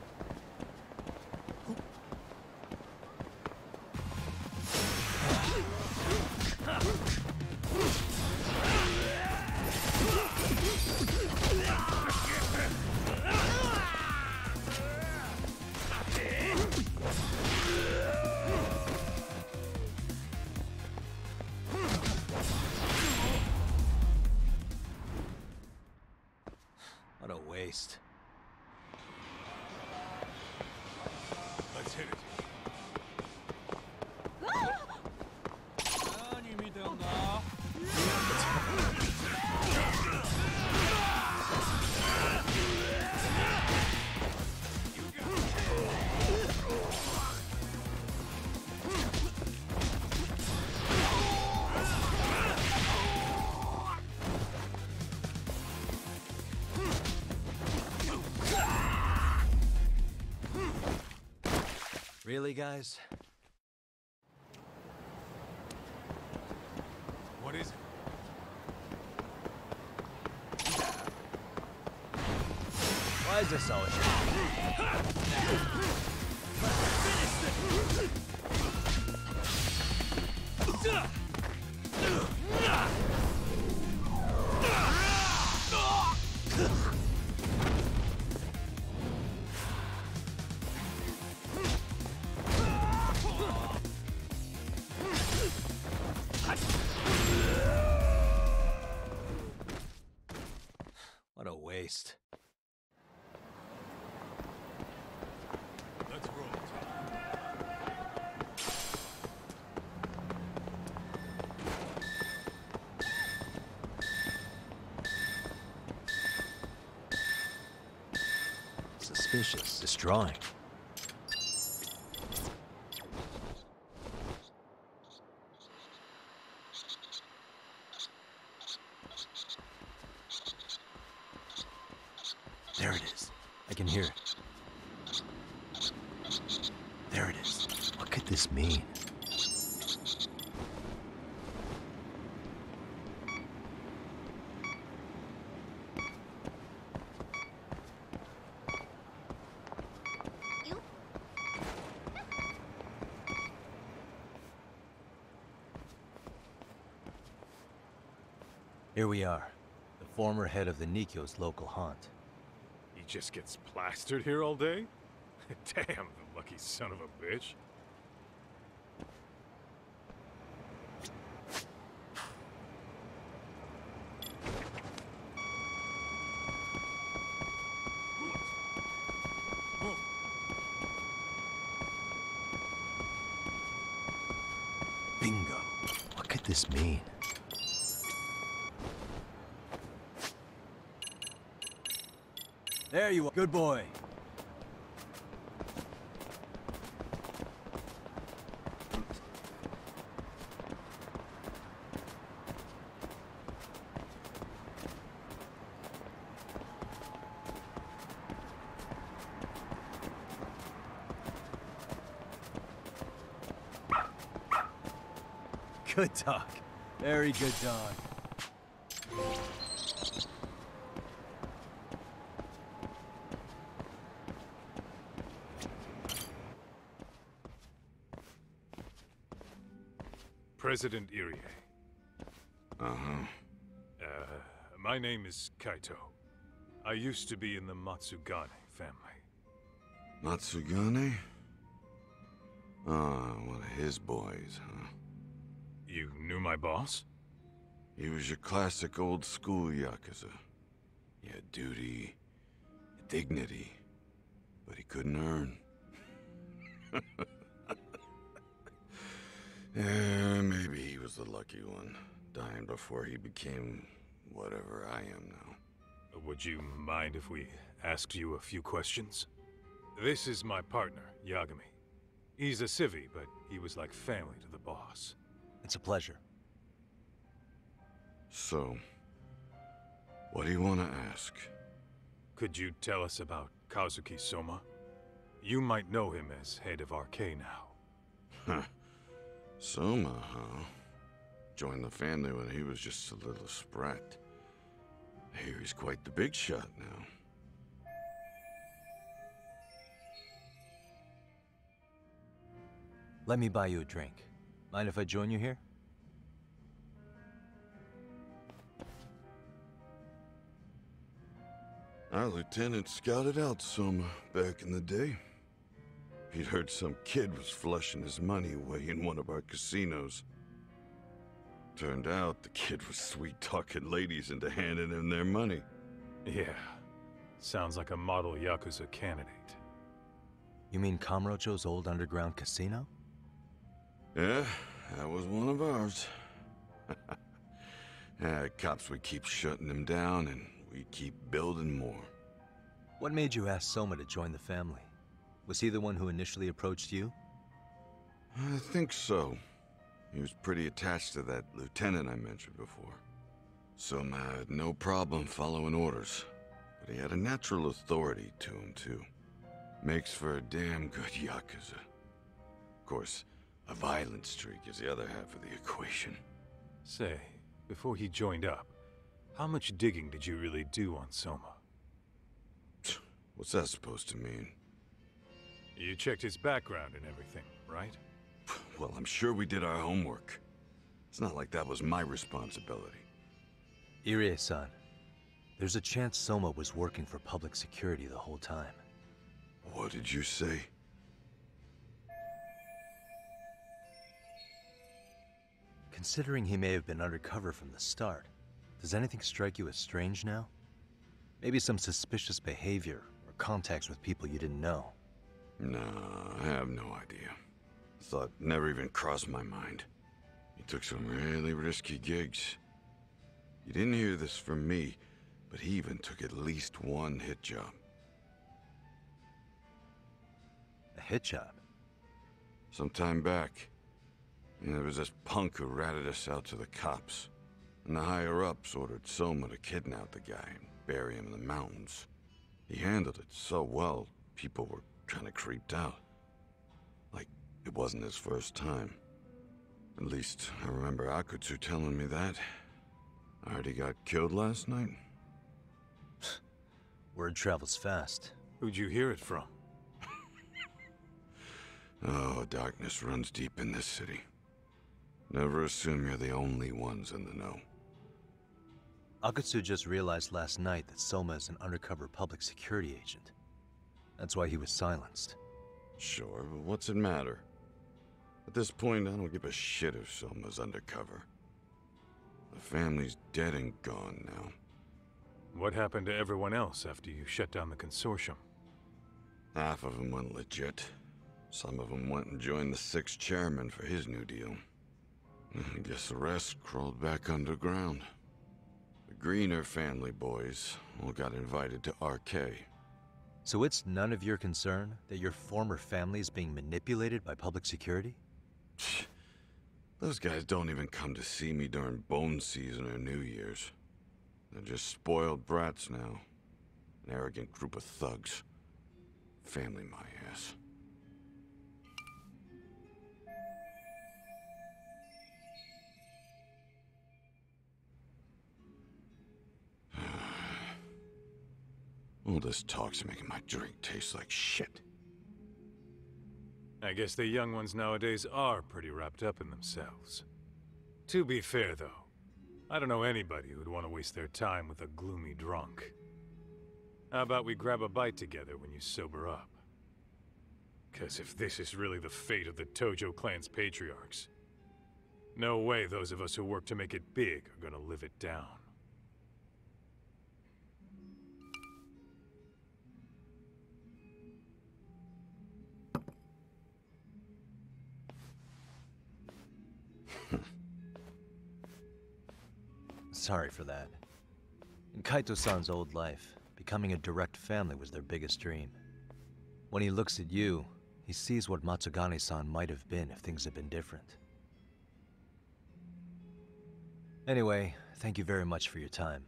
What a waste. Let's hit it. Really, guys? What is it? Why is this always? What a waste. Let's roll, Suspicious. This drawing. There it is. I can hear it. There it is. What could this mean? Here we are, the former head of the Nikyo's local haunt. He just gets plastered here all day? Damn, the lucky son of a bitch. Bingo. What could this mean? There you are. Good boy. Good dog. Very good dog. President Irie. Uh-huh. My name is Kaito. I used to be in the Matsugane family. Matsugane? Ah, one of his boys, huh? You knew my boss? He was your classic old school Yakuza. He had duty, dignity, but he couldn't earn. Yeah, maybe he was the lucky one, dying before he became whatever I am now. Would you mind if we asked you a few questions? This is my partner, Yagami. He's a civvy, but he was like family to the boss. It's a pleasure. So, what do you want to ask? Could you tell us about Kazuki Soma? You might know him as head of RK now. Huh. Soma, huh? Joined the family when he was just a little sprat. I hear he's quite the big shot now. Let me buy you a drink. Mind if I join you here? Our lieutenant scouted out Soma back in the day. He'd heard some kid was flushing his money away in one of our casinos. Turned out the kid was sweet-talking ladies into handing him their money. Yeah. Sounds like a model Yakuza candidate. You mean Kamurocho's old underground casino? Yeah, that was one of ours. Cops would keep shutting him down, and we'd keep building more. What made you ask Soma to join the family? Was he the one who initially approached you? I think so. He was pretty attached to that lieutenant I mentioned before. Soma had no problem following orders, but he had a natural authority to him, too. Makes for a damn good Yakuza. Of course, a violent streak is the other half of the equation. Say, before he joined up, how much digging did you really do on Soma? What's that supposed to mean? You checked his background and everything, right? Well, I'm sure we did our homework. It's not like that was my responsibility. Irie-san, there's a chance Soma was working for public security the whole time. What did you say? Considering he may have been undercover from the start, does anything strike you as strange now? Maybe some suspicious behavior or contacts with people you didn't know? No, I have no idea. Thought never even crossed my mind. He took some really risky gigs. You didn't hear this from me, but he even took at least one hit job. A hit job? Some time back. There was this punk who ratted us out to the cops. And the higher-ups ordered Soma to kidnap the guy and bury him in the mountains. He handled it so well, people were kind of creeped out. Like, it wasn't his first time. At least, I remember Akutsu telling me that. I heard he got killed last night. Word travels fast. Who'd you hear it from? Oh, darkness runs deep in this city. Never assume you're the only ones in the know. Akutsu just realized last night that Soma is an undercover public security agent. That's why he was silenced. Sure, but what's it matter? At this point, I don't give a shit if Soma's undercover. The family's dead and gone now. What happened to everyone else after you shut down the consortium? Half of them went legit. Some of them went and joined the 6th chairman for his new deal. I guess the rest crawled back underground. The Greener family boys all got invited to RK. So it's none of your concern that your former family is being manipulated by public security? Those guys don't even come to see me during bone season or New Year's. They're just spoiled brats now. An arrogant group of thugs. Family my ass. All this talk's making my drink taste like shit. I guess the young ones nowadays are pretty wrapped up in themselves. To be fair, though, I don't know anybody who'd want to waste their time with a gloomy drunk. How about we grab a bite together when you sober up? 'Cause if this is really the fate of the Tojo clan's patriarchs, no way those of us who work to make it big are gonna live it down. Sorry for that. In Kaito-san's old life, becoming a direct family was their biggest dream. When he looks at you, he sees what Matsugane-san might have been if things had been different. Anyway, thank you very much for your time.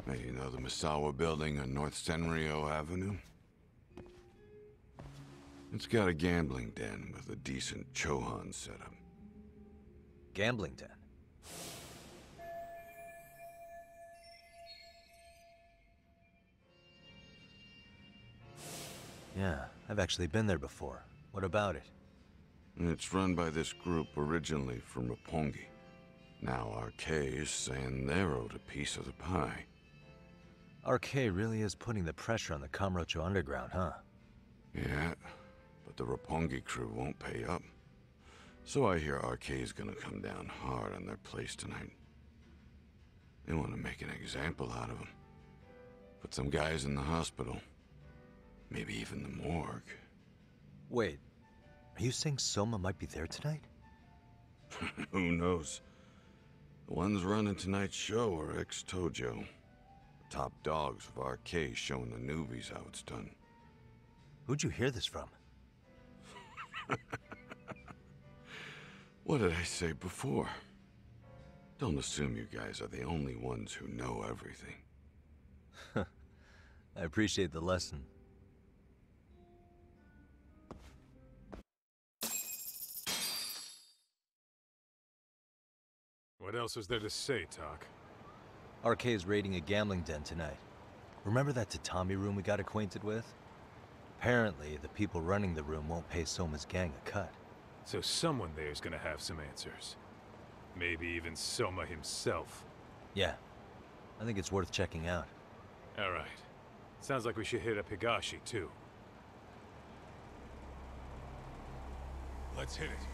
Hey, you know the Misawa building on North Senryo Avenue? It's got a gambling den with a decent Chohan setup. Gambling den? Yeah, I've actually been there before. What about it? It's run by this group originally from Roppongi. Now RK is saying they're owed a piece of the pie. RK really is putting the pressure on the Kamurocho Underground, huh? Yeah, but the Roppongi crew won't pay up. So I hear RK is gonna come down hard on their place tonight. They want to make an example out of them. Put some guys in the hospital. Maybe even the morgue. Wait, are you saying Soma might be there tonight? Who knows? The ones running tonight's show are ex-Tojo. The top dogs of RK showing the newbies how it's done. Who'd you hear this from? What did I say before? Don't assume you guys are the only ones who know everything. I appreciate the lesson. What else was there to say, Talk? RK is raiding a gambling den tonight. Remember that tatami room we got acquainted with? Apparently, the people running the room won't pay Soma's gang a cut. So someone there's gonna have some answers. Maybe even Soma himself. Yeah, I think it's worth checking out. Alright. Sounds like we should hit up Higashi, too. Let's hit it.